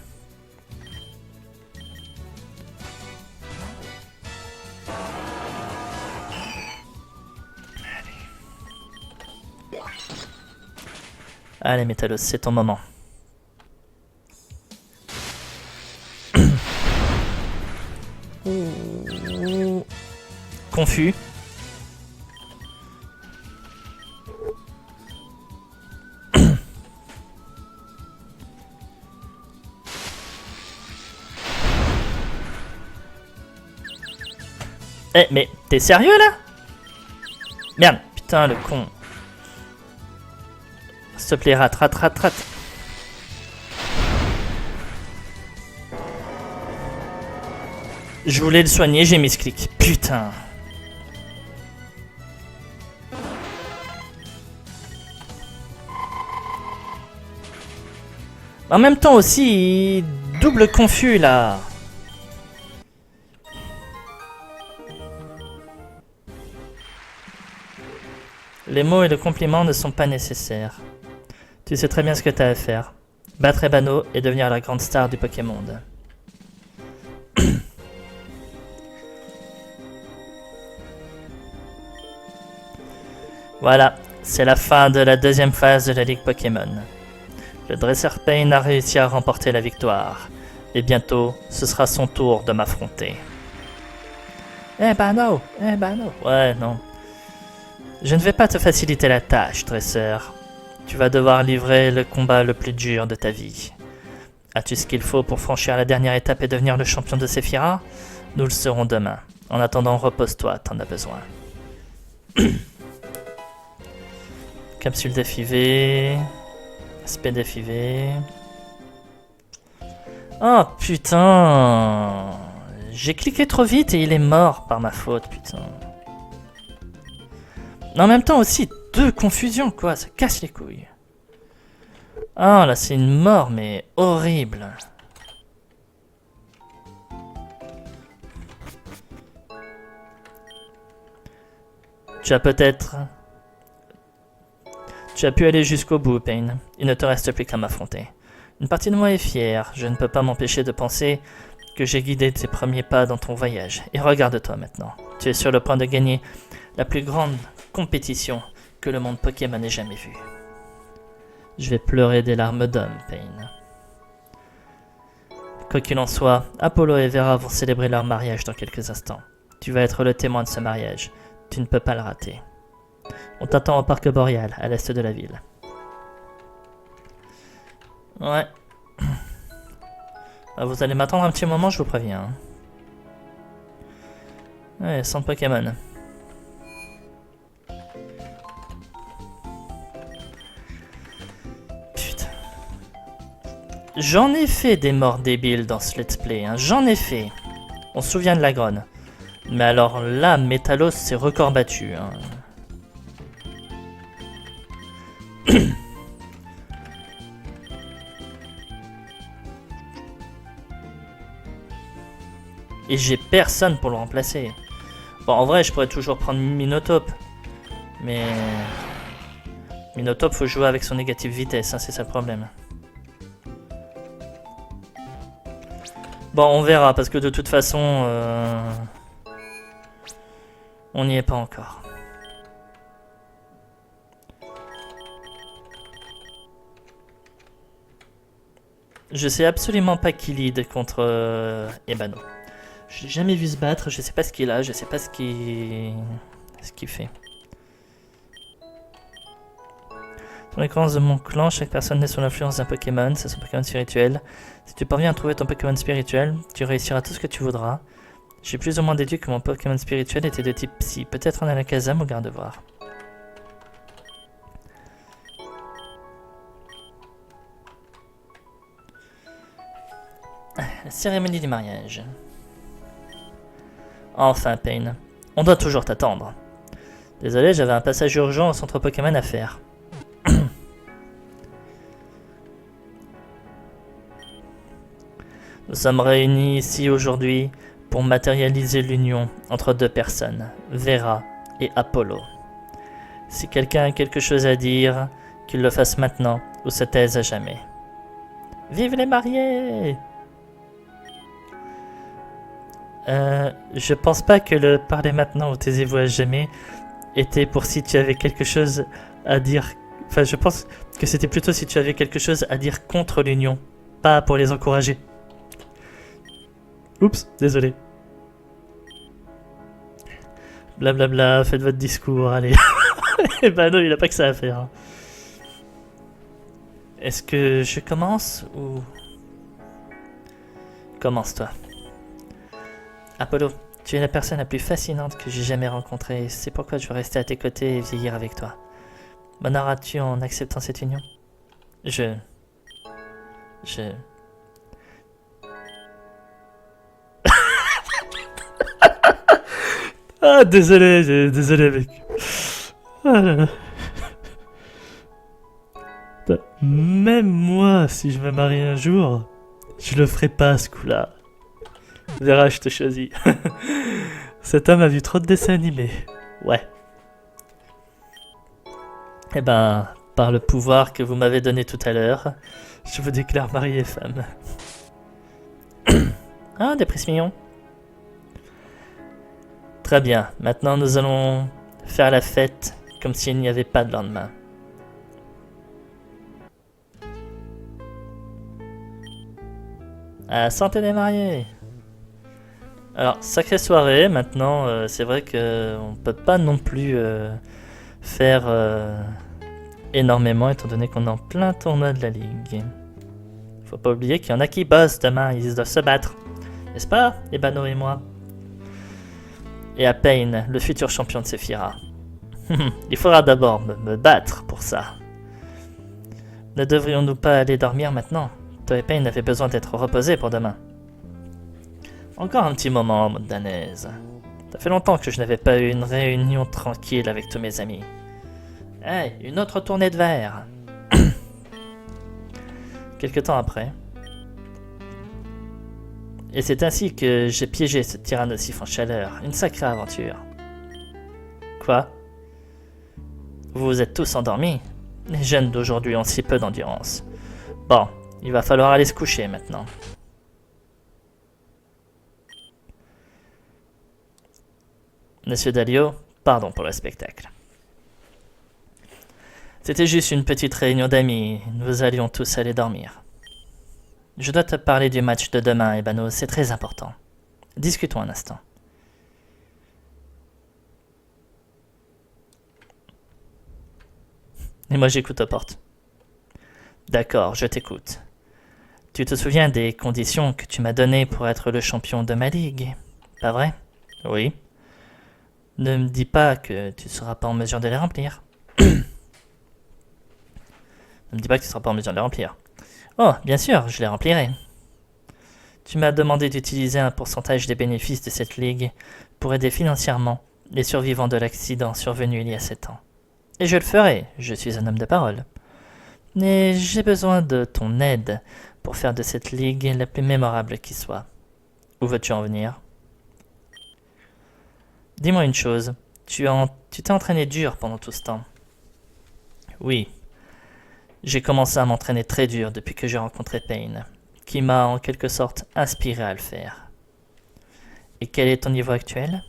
Allez, Métalos, c'est ton moment. Confus. Eh, mais t'es sérieux là? Merde, putain, le con. S'il te plaît, rate, rate, rate, rate. Je voulais le soigner, j'ai mis ce clic. Putain. En même temps aussi, double confus là. Les mots et le compliment ne sont pas nécessaires. Tu sais très bien ce que t'as à faire. Battre Ebano et devenir la grande star du Pokémon. Voilà, C'est la fin de la deuxième phase de la Ligue Pokémon. Le dresseur Pain a réussi à remporter la victoire. Et bientôt, ce sera son tour de m'affronter. Eh ben non. Ouais, non. Je ne vais pas te faciliter la tâche, dresseur. Tu vas devoir livrer le combat le plus dur de ta vie. As-tu ce qu'il faut pour franchir la dernière étape et devenir le champion de Sephiroth? Nous le serons demain. En attendant, repose-toi, t'en as besoin. Capsule d'FIV. Aspect d'FIV. Oh putain! J'ai cliqué trop vite et il est mort par ma faute, putain. En même temps aussi, deux confusions quoi, ça casse les couilles. Ah là c'est une mort mais horrible. Tu as pu aller jusqu'au bout, Pain. Il ne te reste plus qu'à m'affronter. Une partie de moi est fière, je ne peux pas m'empêcher de penser que j'ai guidé tes premiers pas dans ton voyage. Et regarde-toi maintenant, tu es sur le point de gagner la plus grande compétition que le monde Pokémon ait jamais vue. Je vais pleurer des larmes d'homme, Pain. Quoi qu'il en soit, Apollo et Vera vont célébrer leur mariage dans quelques instants. Tu vas être le témoin de ce mariage. Tu ne peux pas le rater. On t'attend au parc boréal, à l'est de la ville. Ouais. Vous allez m'attendre un petit moment, je vous préviens. Ouais, centre Pokémon. Putain. J'en ai fait des morts débiles dans ce let's play, hein. J'en ai fait. On se souvient de la Gronne. Mais alors là, Métalos s'est record battu, hein. Et j'ai personne pour le remplacer. Bon, en vrai, je pourrais toujours prendre Minotaur. Mais... Minotaur, faut jouer avec son négatif vitesse, hein, c'est ça le problème. Bon, on verra, parce que de toute façon... on n'y est pas encore. Je sais absolument pas qui lead contre Ebano. Je l'ai jamais vu se battre, je sais pas ce qu'il a, je sais pas ce qu'il fait. Sur l'écran de mon clan, chaque personne naît sous l'influence d'un Pokémon, c'est son Pokémon spirituel. Si tu parviens à trouver ton Pokémon spirituel, tu réussiras tout ce que tu voudras. J'ai plus ou moins déduit que mon Pokémon spirituel était de type Psy, peut-être en Alakazam ou Gardevoir. La cérémonie du mariage. Enfin, Pain. On doit toujours t'attendre. Désolé, j'avais un passage urgent au centre Pokémon à faire. Nous sommes réunis ici aujourd'hui pour matérialiser l'union entre deux personnes, Vera et Apollo. Si quelqu'un a quelque chose à dire, qu'il le fasse maintenant ou se taise à jamais. Vive les mariés! Je pense pas que le parler maintenant ou taisez-vous à jamais était pour si tu avais quelque chose à dire. Enfin, je pense que c'était plutôt si tu avais quelque chose à dire contre l'union, pas pour les encourager. Oups, désolé. Blablabla, faites votre discours, allez. Eh ben non, il a pas que ça à faire. Est-ce que je commence ou... Commence-toi. Apollo, tu es la personne la plus fascinante que j'ai jamais rencontrée. C'est pourquoi je veux rester à tes côtés et vieillir avec toi. M'honoreras-tu en acceptant cette union? Ah, désolé mec. Ah là là. Même moi, si je me marie un jour, je le ferai pas ce coup-là. Vera, je te choisis. Cet homme a vu trop de dessins animés. Ouais. Eh ben, par le pouvoir que vous m'avez donné tout à l'heure, je vous déclare mari et femme. Ah, des prismes mignons. Très bien, maintenant nous allons faire la fête comme s'il n'y avait pas de lendemain. Ah, santé des mariés! Alors, sacrée soirée, maintenant, c'est vrai qu'on peut pas non plus faire énormément, étant donné qu'on est en plein tournoi de la Ligue. Faut pas oublier qu'il y en a qui bossent demain, ils doivent se battre. N'est-ce pas, Ebano et moi? Et à Pain, le futur champion de Sephira. Il faudra d'abord me battre pour ça. Ne devrions-nous pas aller dormir maintenant? Toi et Pain avaient besoin d'être reposés pour demain. Encore un petit moment, Mondanaise. Ça fait longtemps que je n'avais pas eu une réunion tranquille avec tous mes amis. Hey, une autre tournée de verre. Quelque temps après. Et c'est ainsi que j'ai piégé ce tyrannosif en chaleur. Une sacrée aventure. Quoi? Vous êtes tous endormis? Les jeunes d'aujourd'hui ont si peu d'endurance. Bon, il va falloir aller se coucher maintenant. Monsieur Dalio, pardon pour le spectacle. C'était juste une petite réunion d'amis, nous allions tous aller dormir. Je dois te parler du match de demain, Ebano, c'est très important. Discutons un instant. Et moi j'écoute aux portes. D'accord, je t'écoute. Tu te souviens des conditions que tu m'as données pour être le champion de ma ligue, pas vrai? Oui. Ne me dis pas que tu ne seras pas en mesure de les remplir. Ne me dis pas que tu ne seras pas en mesure de les remplir. Oh, bien sûr, je les remplirai. Tu m'as demandé d'utiliser un pourcentage des bénéfices de cette ligue pour aider financièrement les survivants de l'accident survenu il y a 7 ans. Et je le ferai, je suis un homme de parole. Mais j'ai besoin de ton aide pour faire de cette ligue la plus mémorable qui soit. Où veux-tu en venir? Dis-moi une chose, tu t'es entraîné dur pendant tout ce temps? Oui. J'ai commencé à m'entraîner très dur depuis que j'ai rencontré Pain, qui m'a en quelque sorte inspiré à le faire. Et quel est ton niveau actuel?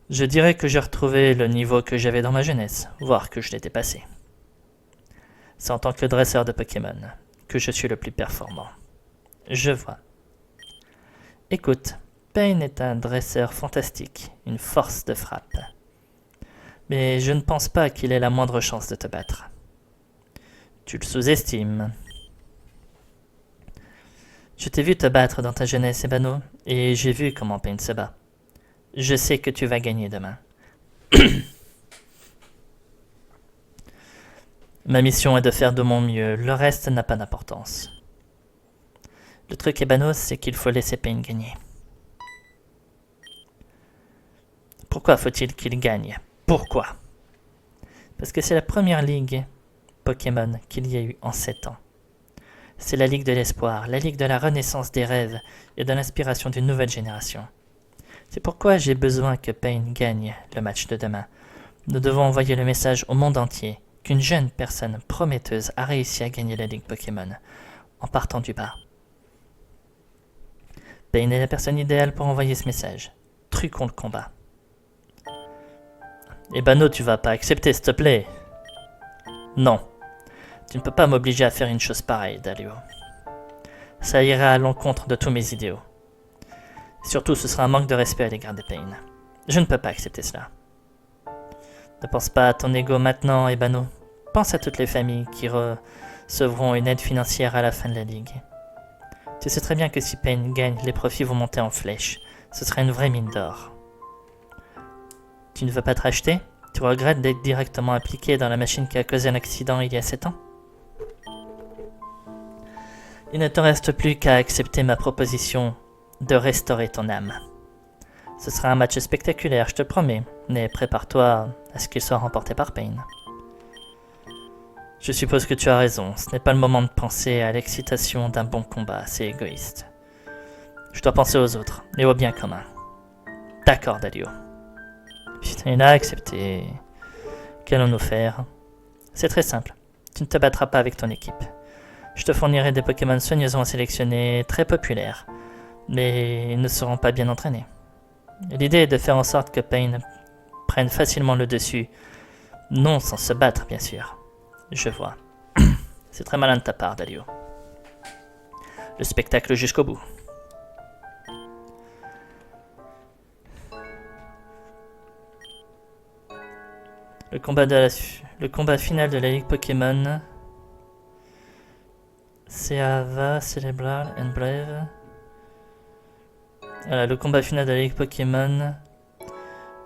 Je dirais que j'ai retrouvé le niveau que j'avais dans ma jeunesse, voire que je l'ai dépassé. C'est en tant que dresseur de Pokémon que je suis le plus performant. Je vois. Écoute, Pain est un dresseur fantastique, une force de frappe. Mais je ne pense pas qu'il ait la moindre chance de te battre. Tu le sous-estimes. Je t'ai vu te battre dans ta jeunesse, Ebano, et j'ai vu comment Pain se bat. Je sais que tu vas gagner demain. Ma mission est de faire de mon mieux, le reste n'a pas d'importance. Le truc Ebano, c'est qu'il faut laisser Pain gagner. Pourquoi faut-il qu'il gagne? Pourquoi? Parce que c'est la première ligue Pokémon qu'il y a eu en 7 ans. C'est la ligue de l'espoir, la ligue de la renaissance des rêves et de l'inspiration d'une nouvelle génération. C'est pourquoi j'ai besoin que Pain gagne le match de demain. Nous devons envoyer le message au monde entier qu'une jeune personne prometteuse a réussi à gagner la ligue Pokémon en partant du bas. Pain est la personne idéale pour envoyer ce message. Truquons le combat. Ebano, tu vas pas accepter, s'il te plaît. Non. Tu ne peux pas m'obliger à faire une chose pareille, Dalio. Ça ira à l'encontre de tous mes idéaux. Surtout, ce sera un manque de respect à l'égard de Pain. Je ne peux pas accepter cela. Ne pense pas à ton ego maintenant, Ebano. Pense à toutes les familles qui recevront une aide financière à la fin de la ligue. Tu sais très bien que si Pain gagne, les profits vont monter en flèche. Ce sera une vraie mine d'or. Tu ne veux pas te racheter? Tu regrettes d'être directement impliqué dans la machine qui a causé un accident il y a 7 ans? Il ne te reste plus qu'à accepter ma proposition de restaurer ton âme. Ce sera un match spectaculaire, je te le promets, mais prépare-toi à ce qu'il soit remporté par Pain. Je suppose que tu as raison, ce n'est pas le moment de penser à l'excitation d'un bon combat, c'est égoïste. Je dois penser aux autres, et au bien commun. D'accord, Dalio. Putain, il a accepté. Qu'allons-nous faire? C'est très simple. Tu ne te battras pas avec ton équipe. Je te fournirai des Pokémon soigneusement sélectionnés, très populaires, mais ils ne seront pas bien entraînés. L'idée est de faire en sorte que Pain prennent facilement le dessus. Non sans se battre, bien sûr. Je vois. C'est très malin de ta part, Dalio. Le spectacle jusqu'au bout. Le combat final de la Ligue Pokémon. Seava, Célébral and Brave. Voilà, le combat final de la Ligue Pokémon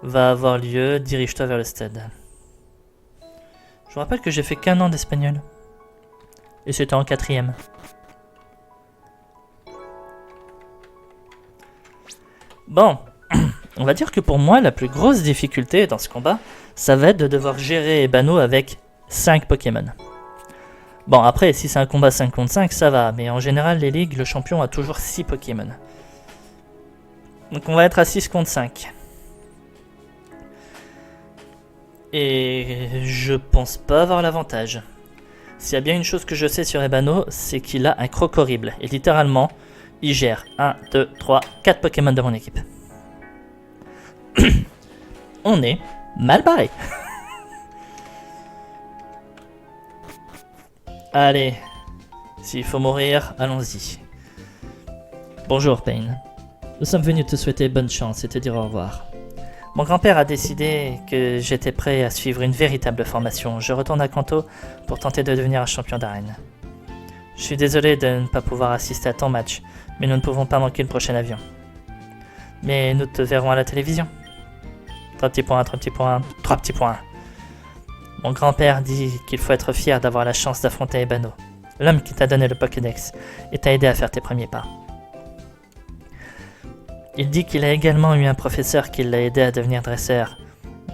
va avoir lieu. Dirige-toi vers le stade. Je vous rappelle que j'ai fait qu'1 an d'espagnol. Et c'était en 4ème. Bon, on va dire que pour moi, la plus grosse difficulté dans ce combat, ça va être de devoir gérer Ebano avec 5 Pokémon. Bon, après, si c'est un combat 5 contre 5, ça va, mais en général, les ligues, le champion a toujours 6 Pokémon. Donc on va être à 6 contre 5. Et je pense pas avoir l'avantage. S'il y a bien une chose que je sais sur Ebano, c'est qu'il a un croc horrible. Et littéralement, il gère 1, 2, 3, 4 Pokémon de mon équipe. On est mal barré. Allez, s'il faut mourir, allons-y. Bonjour, Payne. Nous sommes venus te souhaiter bonne chance et te dire au revoir. Mon grand-père a décidé que j'étais prêt à suivre une véritable formation. Je retourne à Kanto pour tenter de devenir un champion d'arène. Je suis désolé de ne pas pouvoir assister à ton match, mais nous ne pouvons pas manquer le prochain avion. Mais nous te verrons à la télévision. 3 petits points, 3 petits points, 3 petits points. Mon grand-père dit qu'il faut être fier d'avoir la chance d'affronter Ebano, l'homme qui t'a donné le Pokédex et t'a aidé à faire tes premiers pas. Il dit qu'il a également eu un professeur qui l'a aidé à devenir dresseur,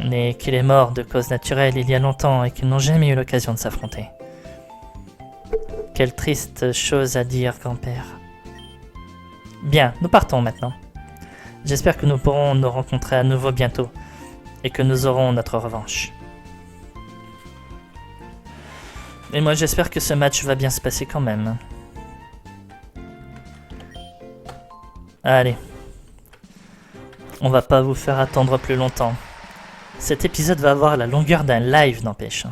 mais qu'il est mort de cause naturelle il y a longtemps et qu'ils n'ont jamais eu l'occasion de s'affronter. Quelle triste chose à dire, grand-père. Bien, nous partons maintenant. J'espère que nous pourrons nous rencontrer à nouveau bientôt et que nous aurons notre revanche. Et moi j'espère que ce match va bien se passer quand même. Allez. On va pas vous faire attendre plus longtemps. Cet épisode va avoir la longueur d'un live, n'empêche.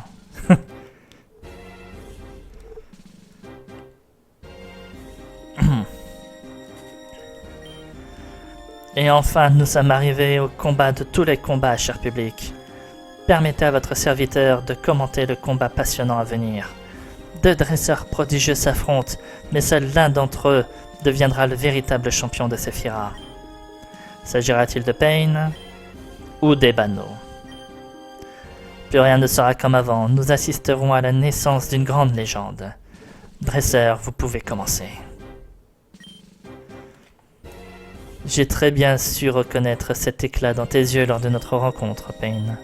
Et enfin, nous sommes arrivés au combat de tous les combats, cher public. Permettez à votre serviteur de commenter le combat passionnant à venir. 2 dresseurs prodigieux s'affrontent, mais seul l'un d'entre eux deviendra le véritable champion de Sephira. S'agira-t-il de Payne ou d'Ebano? Plus rien ne sera comme avant, nous assisterons à la naissance d'une grande légende. Dresseur, vous pouvez commencer. J'ai très bien su reconnaître cet éclat dans tes yeux lors de notre rencontre, Payne.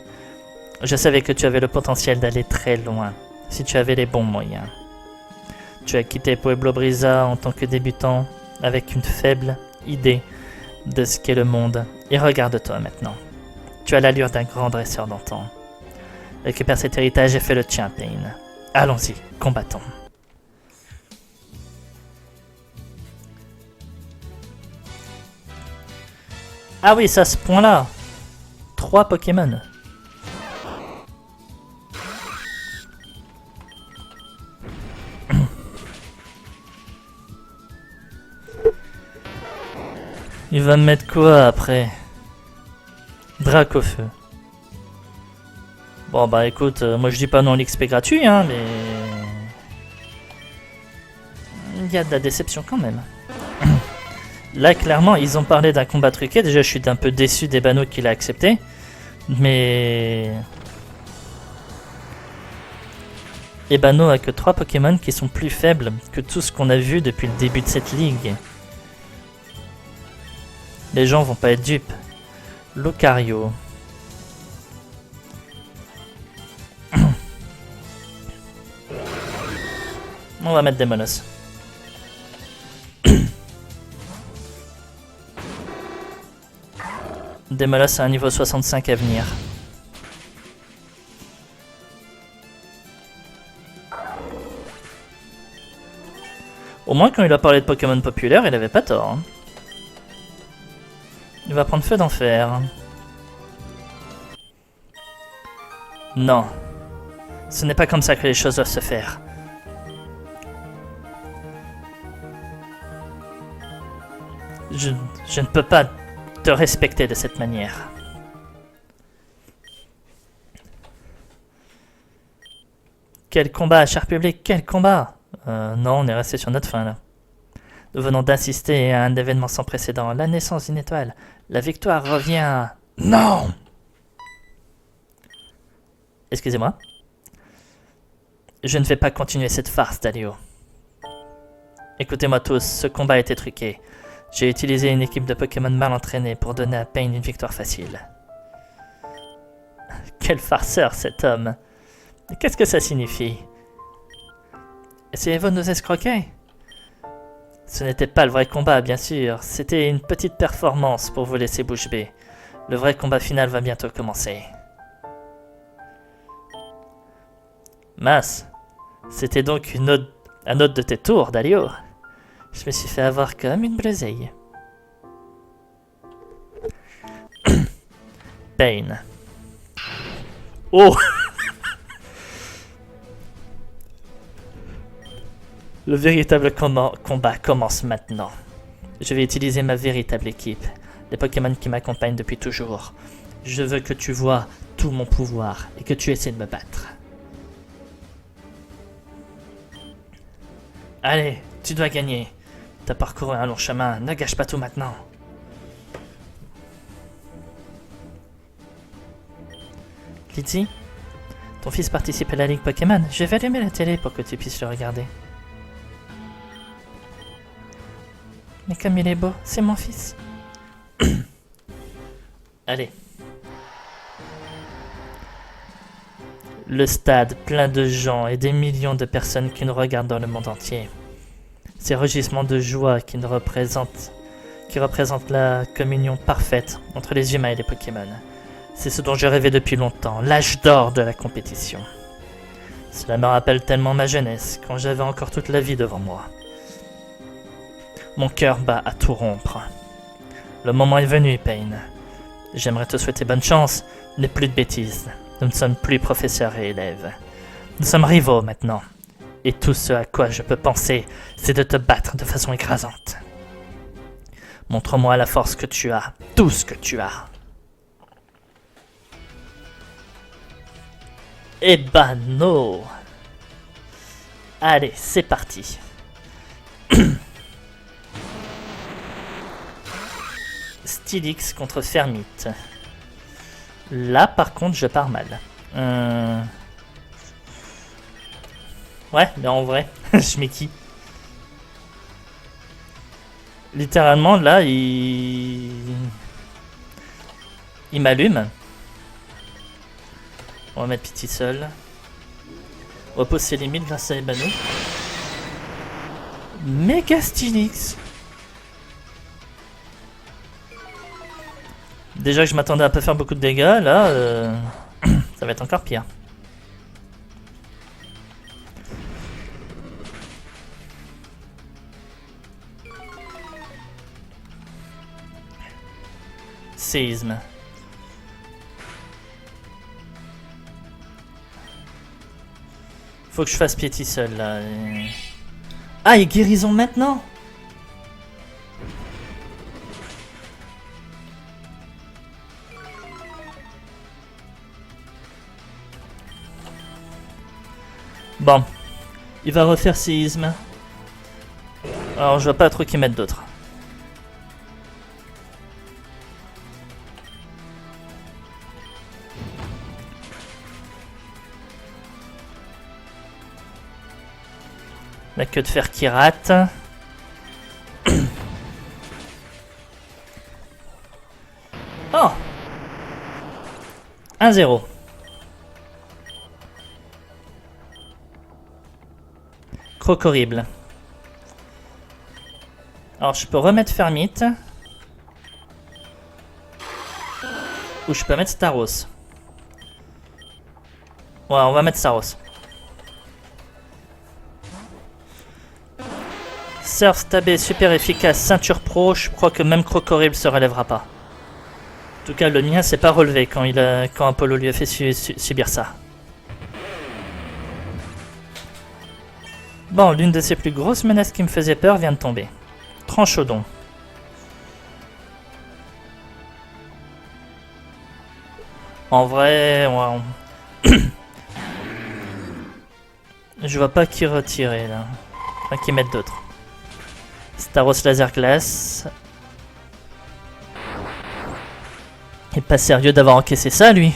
Je savais que tu avais le potentiel d'aller très loin, si tu avais les bons moyens. Tu as quitté Pueblo Brisa en tant que débutant, avec une faible idée de ce qu'est le monde, et regarde-toi maintenant. Tu as l'allure d'un grand dresseur d'antan. Récupère cet héritage et fais le tien, Payne. Allons-y, combattons. Ah oui, c'est à ce point-là. 3 Pokémon. Il va me mettre quoi après? Drac au feu. Bon bah écoute, moi je dis pas non l'XP gratuit, hein, mais... Il y a de la déception quand même. Là clairement ils ont parlé d'un combat truqué, déjà je suis un peu déçu d'Ebano qu'il a accepté. Mais... Ebano a que 3 Pokémon qui sont plus faibles que tout ce qu'on a vu depuis le début de cette ligue. Les gens vont pas être dupes. Lucario. On va mettre des molosses. Des molosses à un niveau 65 à venir. Au moins quand il a parlé de Pokémon populaire, il avait pas tort. Hein. Il va prendre feu d'enfer. Non. Ce n'est pas comme ça que les choses doivent se faire. Je ne peux pas te respecter de cette manière. Quel combat, cher public, quel combat! Non, on est resté sur notre fin là. Nous venons d'assister à un événement sans précédent, la naissance d'une étoile. La victoire revient à... Non! Excusez-moi. Je ne vais pas continuer cette farce, Dalio. Écoutez-moi tous, ce combat a été truqué. J'ai utilisé une équipe de Pokémon mal entraînée pour donner à Pain une victoire facile. Quel farceur cet homme! Qu'est-ce que ça signifie? Essayez-vous de nous escroquer? Ce n'était pas le vrai combat, bien sûr. C'était une petite performance pour vous laisser bouche bée. Le vrai combat final va bientôt commencer. Mince. C'était donc un autre de tes tours, Dalio. Je me suis fait avoir comme une bleuseille. Pain. Oh! Le véritable combat commence maintenant. Je vais utiliser ma véritable équipe, les Pokémon qui m'accompagnent depuis toujours. Je veux que tu vois tout mon pouvoir et que tu essaies de me battre. Allez, tu dois gagner. T'as parcouru un long chemin, ne gâche pas tout maintenant. Lizzie, ton fils participe à la Ligue Pokémon. Je vais allumer la télé pour que tu puisses le regarder. Mais comme il est beau, c'est mon fils. Allez. Le stade plein de gens et des millions de personnes qui nous regardent dans le monde entier. Ces rugissements de joie qui représentent la communion parfaite entre les humains et les Pokémon. C'est ce dont je rêvais depuis longtemps, l'âge d'or de la compétition. Cela me rappelle tellement ma jeunesse, quand j'avais encore toute la vie devant moi. Mon cœur bat à tout rompre. Le moment est venu, Pain. J'aimerais te souhaiter bonne chance, mais plus de bêtises. Nous ne sommes plus professeurs et élèves. Nous sommes rivaux maintenant. Et tout ce à quoi je peux penser, c'est de te battre de façon écrasante. Montre-moi la force que tu as, tout ce que tu as. Eh ben non. Allez, c'est parti. Steelix contre Fermite. Là, par contre, je pars mal. Ouais, mais en vrai, je mets qui? Littéralement, là, il m'allume. On va mettre Pity seul. Repose ses limites grâce à Ebano. Méga Steelix. Déjà que je m'attendais à pas faire beaucoup de dégâts, là, ça va être encore pire. Séisme. Faut que je fasse Piety seul, là. Ah, et guérison maintenant? Bon, il va refaire séisme. Alors je vois pas trop qui mettre d'autres. La queue de fer qui rate. Oh, 1-0. Croc horrible. Alors je peux remettre Fermite. Ou je peux mettre Staros. Ouais, on va mettre Staros. Surf stabé super efficace, ceinture pro, je crois que même Croc horrible se relèvera pas. En tout cas, le mien s'est pas relevé quand Apollo lui a fait subir ça. Bon, l'une de ces plus grosses menaces qui me faisait peur vient de tomber. Tranchaudon. En vrai, je vois pas qui retirer là. Enfin, qui mettre d'autres. Staros Laser Glace. Il est pas sérieux d'avoir encaissé ça, lui.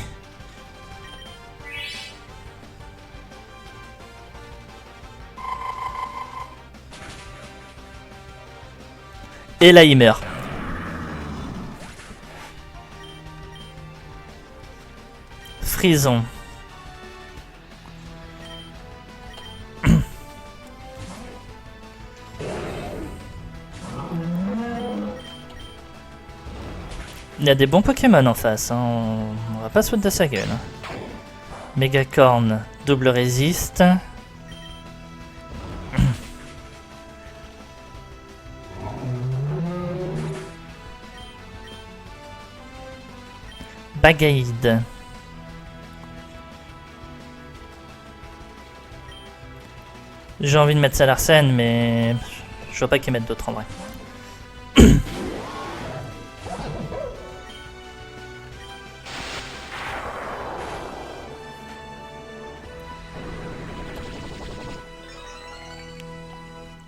Et là, il meurt. Frison. Il y a des bons Pokémon en face, hein. On va pas se foutre de sa gueule. Mégacorn, double résiste. Bagaïde. J'ai envie de mettre ça Larsen, mais je vois pas qu'ils mettent d'autres en vrai.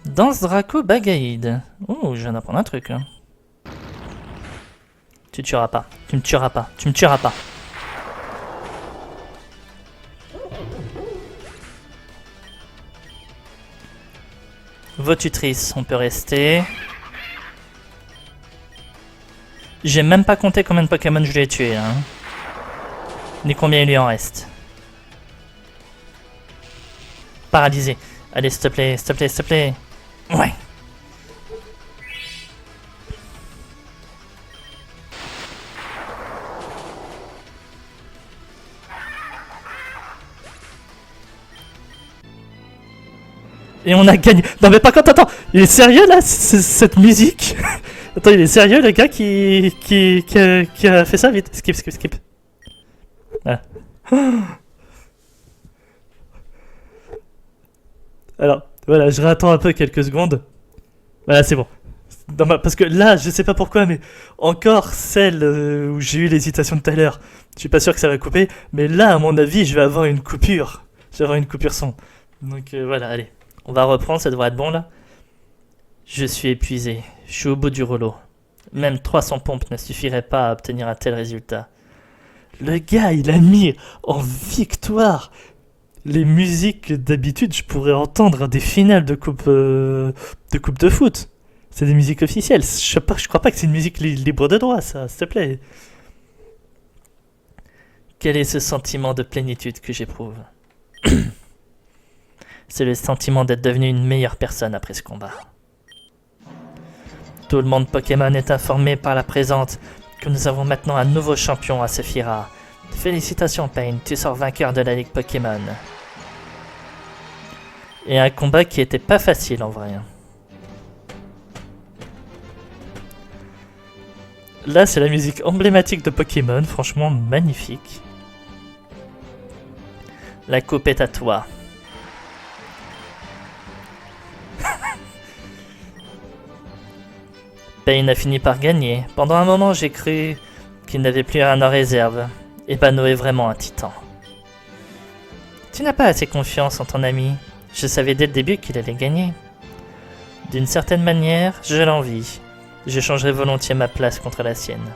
Danse Draco Bagaïde. Oh, je viens d'apprendre un truc là. Tu tueras pas, tu me tueras pas, tu me tueras pas. Votutrice, on peut rester. J'ai même pas compté combien de Pokémon je lui ai tué, hein. Ni combien il lui en reste. Paralysé. Allez, s'il te plaît, s'il te plaît, s'il te plaît. Ouais. Et on a gagné. Non mais par contre, attends, il est sérieux là, cette musique? Attends, il est sérieux le gars qui a fait ça? Vite, skip, skip, skip. Voilà. Alors, voilà, je réattends un peu quelques secondes. Voilà, c'est bon. Parce que là, je sais pas pourquoi, mais encore celle où j'ai eu l'hésitation de tout à l'heure. Je suis pas sûr que ça va couper, mais là, à mon avis, je vais avoir une coupure. Je vais avoir une coupure son. Donc voilà, allez. On va reprendre, ça devrait être bon là. Je suis épuisé, je suis au bout du rouleau. Même 300 pompes ne suffiraient pas à obtenir un tel résultat. Le gars, il a mis en victoire les musiques que d'habitude je pourrais entendre à des finales de coupe de foot. C'est des musiques officielles. Je crois pas que c'est une musique libre de droit, ça, s'il te plaît. Quel est ce sentiment de plénitude que j'éprouve? C'est le sentiment d'être devenu une meilleure personne après ce combat. Tout le monde Pokémon est informé par la présente que nous avons maintenant un nouveau champion à Sephira. Félicitations Pain, tu sors vainqueur de la Ligue Pokémon. Et un combat qui était pas facile en vrai. Là c'est la musique emblématique de Pokémon, franchement magnifique. La coupe est à toi. Pain a fini par gagner. Pendant un moment, j'ai cru qu'il n'avait plus rien en réserve. Ebano est vraiment un titan. Tu n'as pas assez confiance en ton ami. Je savais dès le début qu'il allait gagner. D'une certaine manière, je l'envie. Je changerai volontiers ma place contre la sienne.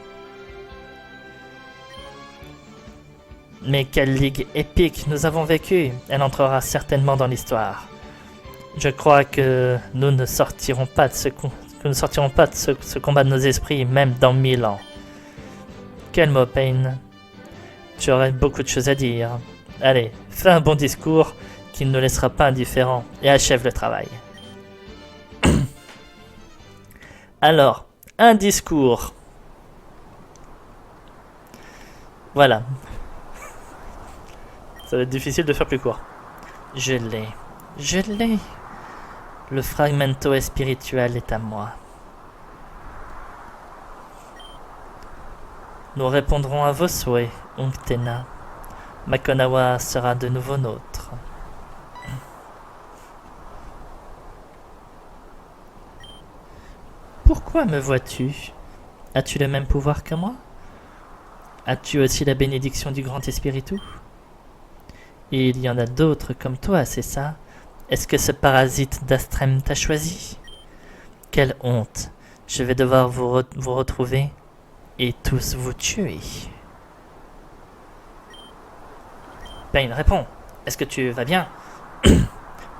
Mais quelle ligue épique nous avons vécue. Elle entrera certainement dans l'histoire. Je crois que nous ne sortirons pas de ce combat de nos esprits, même dans 1000 ans. Quel mot, Pain. Tu aurais beaucoup de choses à dire. Allez, fais un bon discours qui ne nous laissera pas indifférents et achève le travail. Alors, un discours. Voilà. Ça va être difficile de faire plus court. Je l'ai. Je l'ai. Le fragmento spirituel est à moi. Nous répondrons à vos souhaits, Unctena. Makonawa sera de nouveau nôtre. Pourquoi me vois-tu? As-tu le même pouvoir que moi? As-tu aussi la bénédiction du grand Espiritu? Et il y en a d'autres comme toi, c'est ça? Est-ce que ce parasite d'Astrem t'a choisi? Quelle honte! Je vais devoir vous retrouver et tous vous tuer. Payne, réponds. Est-ce que tu vas bien?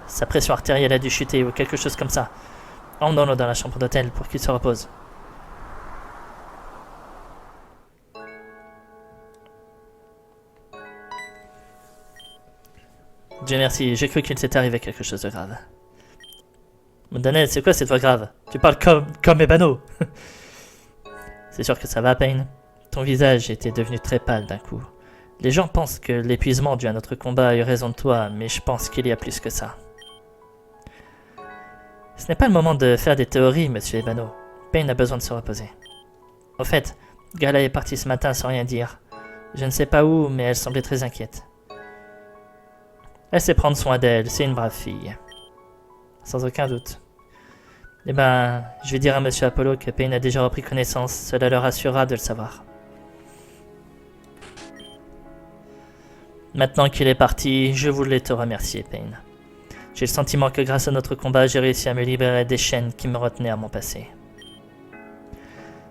Sa pression artérielle a dû chuter ou quelque chose comme ça. Emmenons-le dans la chambre d'hôtel pour qu'il se repose. Dieu merci, j'ai cru qu'il s'était arrivé quelque chose de grave. Daniel, c'est quoi cette voix grave? Tu parles comme Ebano. C'est sûr que ça va, Payne. Ton visage était devenu très pâle d'un coup. Les gens pensent que l'épuisement dû à notre combat a eu raison de toi, mais je pense qu'il y a plus que ça. Ce n'est pas le moment de faire des théories, monsieur Ebano. Payne a besoin de se reposer. Au fait, Gala est partie ce matin sans rien dire. Je ne sais pas où, mais elle semblait très inquiète. Elle sait prendre soin d'elle, c'est une brave fille. Sans aucun doute. Eh ben, je vais dire à monsieur Apollo que Payne a déjà repris connaissance, cela leur assurera de le savoir. Maintenant qu'il est parti, je voulais te remercier, Payne. J'ai le sentiment que grâce à notre combat, j'ai réussi à me libérer des chaînes qui me retenaient à mon passé.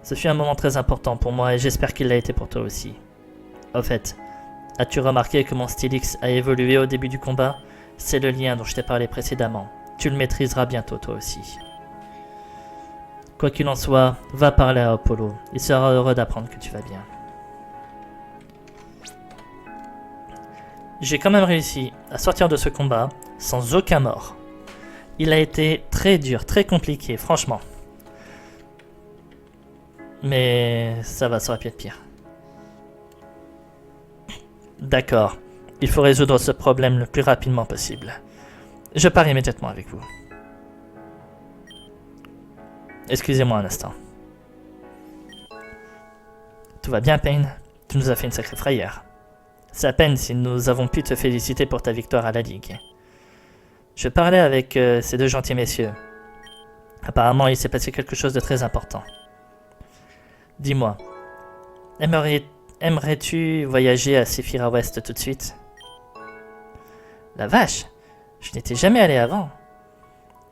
Ce fut un moment très important pour moi et j'espère qu'il l'a été pour toi aussi. Au fait, as-tu remarqué que mon Stylix a évolué au début du combat? C'est le lien dont je t'ai parlé précédemment. Tu le maîtriseras bientôt toi aussi. Quoi qu'il en soit, va parler à Apollo. Il sera heureux d'apprendre que tu vas bien. J'ai quand même réussi à sortir de ce combat sans aucun mort. Il a été très dur, très compliqué, franchement. Mais ça va, ça aurait pu être pire. D'accord, il faut résoudre ce problème le plus rapidement possible. Je pars immédiatement avec vous. Excusez-moi un instant. Tout va bien, Payne? Tu nous as fait une sacrée frayeur. C'est à peine si nous avons pu te féliciter pour ta victoire à la Ligue. Je parlais avec ces deux gentils messieurs. Apparemment, il s'est passé quelque chose de très important. Dis-moi, aimerais-tu voyager à Sephira West tout de suite? La vache, je n'étais jamais allé avant.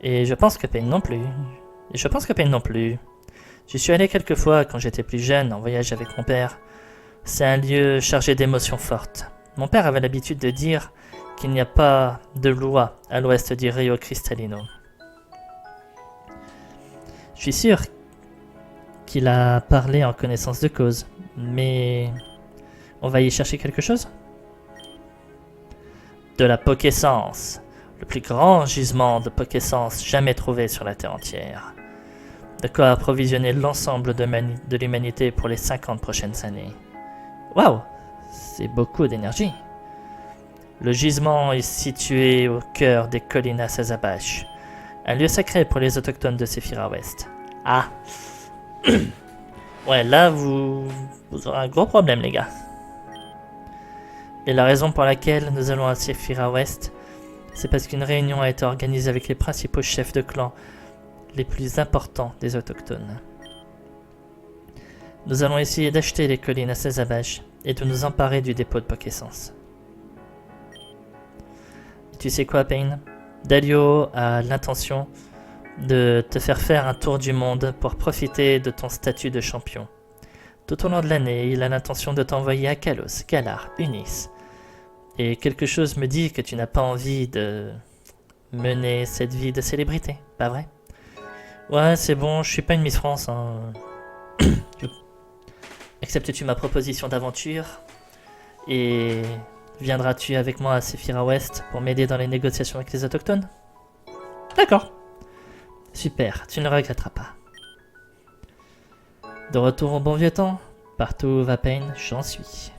Et je pense que Payne non plus. J'y suis allé quelques fois quand j'étais plus jeune, en voyage avec mon père. C'est un lieu chargé d'émotions fortes. Mon père avait l'habitude de dire qu'il n'y a pas de loi à l'ouest du Rio Cristalino. Je suis sûr qu'il a parlé en connaissance de cause, mais on va y chercher quelque chose? De la Pokéessence, le plus grand gisement de Pokéessence jamais trouvé sur la Terre entière. De quoi approvisionner l'ensemble de l'humanité pour les 50 prochaines années. Waouh, c'est beaucoup d'énergie. Le gisement est situé au cœur des collines Sazabash, un lieu sacré pour les autochtones de Sephira West. Ah, ouais, là vous aurez un gros problème, les gars. Et la raison pour laquelle nous allons à Sephira West, c'est parce qu'une réunion a été organisée avec les principaux chefs de clan les plus importants des autochtones. Nous allons essayer d'acheter les collines à Sazabash et de nous emparer du dépôt de Pokéessence. Tu sais quoi, Payne? Dalio a l'intention de te faire un tour du monde pour profiter de ton statut de champion. Tout au long de l'année, il a l'intention de t'envoyer à Kalos, Galar, Unis. Et quelque chose me dit que tu n'as pas envie de mener cette vie de célébrité, pas vrai? Ouais, c'est bon, je suis pas une Miss France. Hein. Acceptes-tu ma proposition d'aventure? Et viendras-tu avec moi à Sephira West pour m'aider dans les négociations avec les autochtones? D'accord. Super, tu ne regretteras pas. De retour au bon vieux temps, partout où va Payne, j'en suis.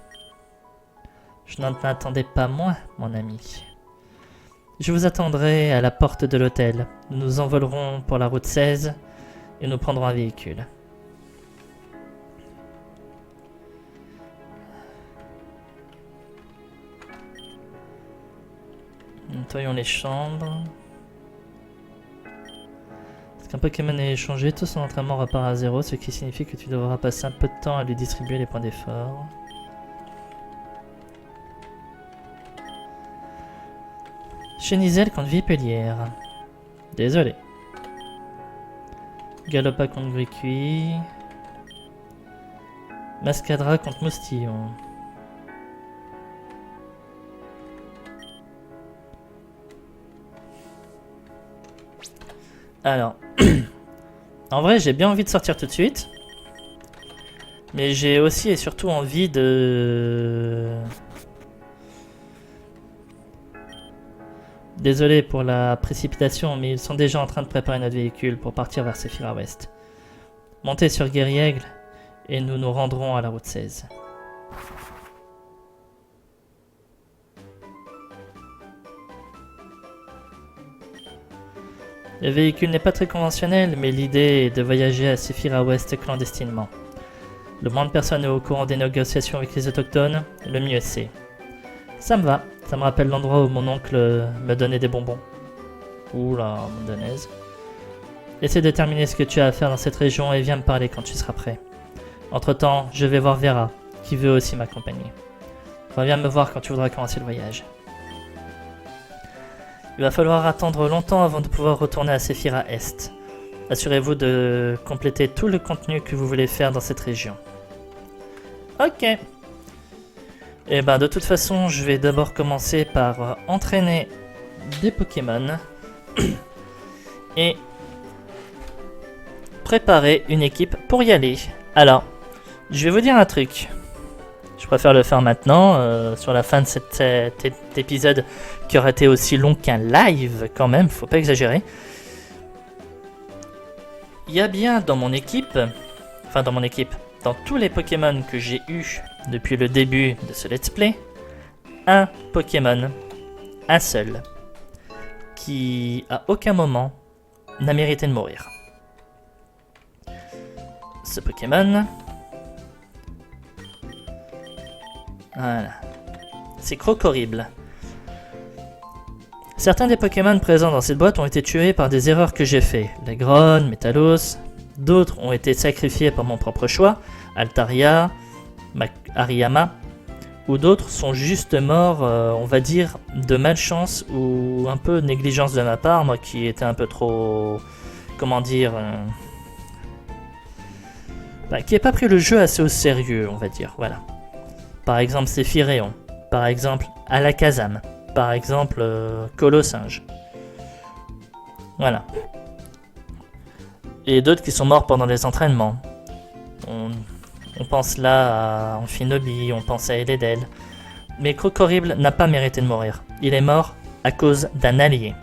Je n'en attendais pas moins, mon ami. Je vous attendrai à la porte de l'hôtel. Nous nous envolerons pour la route 16 et nous prendrons un véhicule. Nettoyons les chambres. Est-ce Lorsqu'un Pokémon est échangé, tout son entraînement repart à 0, ce qui signifie que tu devras passer un peu de temps à lui distribuer les points d'effort. Chenizel contre Vipellière. Désolé. Galopa contre Gricui. Mascadra contre Moustillon. Alors, en vrai, j'ai bien envie de sortir tout de suite. Mais j'ai aussi et surtout envie de... Désolé pour la précipitation, mais ils sont déjà en train de préparer notre véhicule pour partir vers Sephira West. Montez sur Guériègle et nous nous rendrons à la route 16. Le véhicule n'est pas très conventionnel, mais l'idée est de voyager à Sephira West clandestinement. Le moins de personnes est au courant des négociations avec les autochtones, le mieux c'est. Ça me va, ça me rappelle l'endroit où mon oncle me donnait des bonbons. Oula, mondonaise. Essaie de terminer ce que tu as à faire dans cette région et viens me parler quand tu seras prêt. Entre-temps, je vais voir Vera, qui veut aussi m'accompagner. Reviens me voir quand tu voudras commencer le voyage. Il va falloir attendre longtemps avant de pouvoir retourner à Sephira Est. Assurez-vous de compléter tout le contenu que vous voulez faire dans cette région. Ok. Et ben de toute façon, je vais d'abord commencer par entraîner des Pokémon et préparer une équipe pour y aller. Alors, je vais vous dire un truc. Je préfère le faire maintenant, sur la fin de cet épisode qui aurait été aussi long qu'un live quand même, faut pas exagérer. Il y a bien dans mon équipe, dans tous les Pokémon que j'ai eu depuis le début de ce let's play, un Pokémon, un seul, qui à aucun moment n'a mérité de mourir. Ce Pokémon, voilà, c'est Krokoribl. Certains des Pokémon présents dans cette boîte ont été tués par des erreurs que j'ai fait. Legron, Metalos, d'autres ont été sacrifiés par mon propre choix, Altaria, Ariyama, ou d'autres sont juste morts, on va dire, de malchance ou un peu de négligence de ma part, moi qui étais un peu trop, comment dire, qui n'ai pas pris le jeu assez au sérieux, on va dire, voilà. Par exemple Sephiréon, par exemple Alakazam, par exemple Colossinge. Voilà. Et d'autres qui sont morts pendant les entraînements. On pense là à Amphinobi, on pense à Eledel. Mais Krokoribl n'a pas mérité de mourir. Il est mort à cause d'un allié.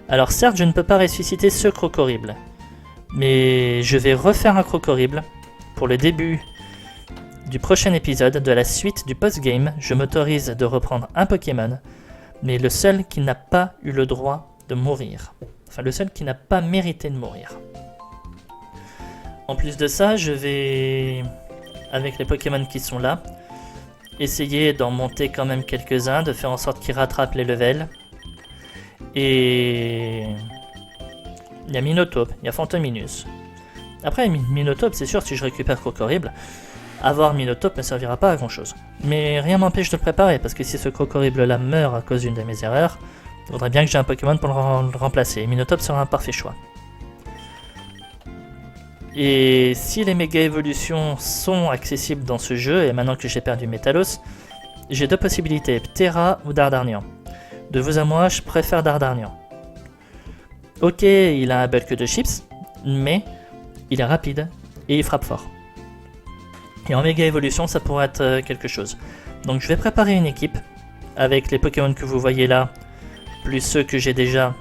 Alors certes, je ne peux pas ressusciter ce Krokoribl. Mais je vais refaire un Krokoribl pour le début du prochain épisode de la suite du post-game. Je m'autorise de reprendre un Pokémon, mais le seul qui n'a pas eu le droit de mourir. Enfin, le seul qui n'a pas mérité de mourir. En plus de ça, je vais, avec les Pokémon qui sont là, essayer d'en monter quand même quelques-uns, de faire en sorte qu'ils rattrapent les levels. Et il y a Minotaur, il y a Fantominus. Après, Minotaur, c'est sûr, si je récupère Krokoribl, avoir Minotaur ne servira pas à grand chose. Mais rien m'empêche de le préparer, parce que si ce Krokoribl là meurt à cause d'une de mes erreurs, il faudrait bien que j'ai un Pokémon pour le remplacer. Minotaur sera un parfait choix. Et si les méga évolutions sont accessibles dans ce jeu, et maintenant que j'ai perdu Metalos, j'ai deux possibilités, Ptera ou Dardarnian. De vous à moi, je préfère Dardarnian. Ok, il a un bulk de chips, mais il est rapide et il frappe fort. Et en méga évolution, ça pourrait être quelque chose. Donc je vais préparer une équipe avec les Pokémon que vous voyez là, plus ceux que j'ai déjà,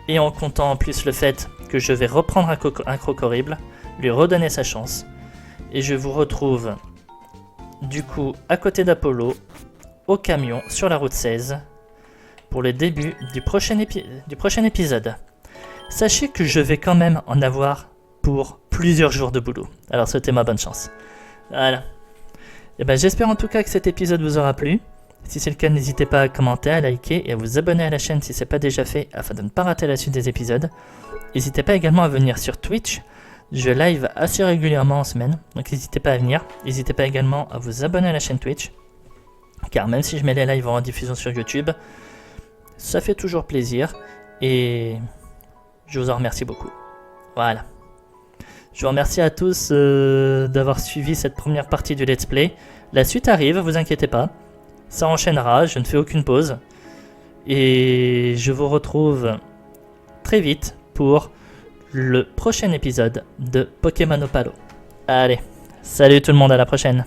et en comptant en plus le fait que je vais reprendre un Krokoribl, lui redonner sa chance, et je vous retrouve du coup à côté d'Apollo, au camion, sur la route 16, pour le début du prochain épisode. Sachez que je vais quand même en avoir pour plusieurs jours de boulot, alors souhaitez-moi bonne chance. Voilà. Et ben, j'espère en tout cas que cet épisode vous aura plu. Si c'est le cas, n'hésitez pas à commenter, à liker et à vous abonner à la chaîne si ce n'est pas déjà fait afin de ne pas rater la suite des épisodes. N'hésitez pas également à venir sur Twitch. Je live assez régulièrement en semaine, donc n'hésitez pas à venir. N'hésitez pas également à vous abonner à la chaîne Twitch, car même si je mets les lives en diffusion sur YouTube, ça fait toujours plaisir et je vous en remercie beaucoup. Voilà. Je vous remercie à tous d'avoir suivi cette première partie du let's play. La suite arrive, vous inquiétez pas. Ça enchaînera, je ne fais aucune pause. Et je vous retrouve très vite pour le prochain épisode de Pokémon Opalo. Allez, salut tout le monde, à la prochaine.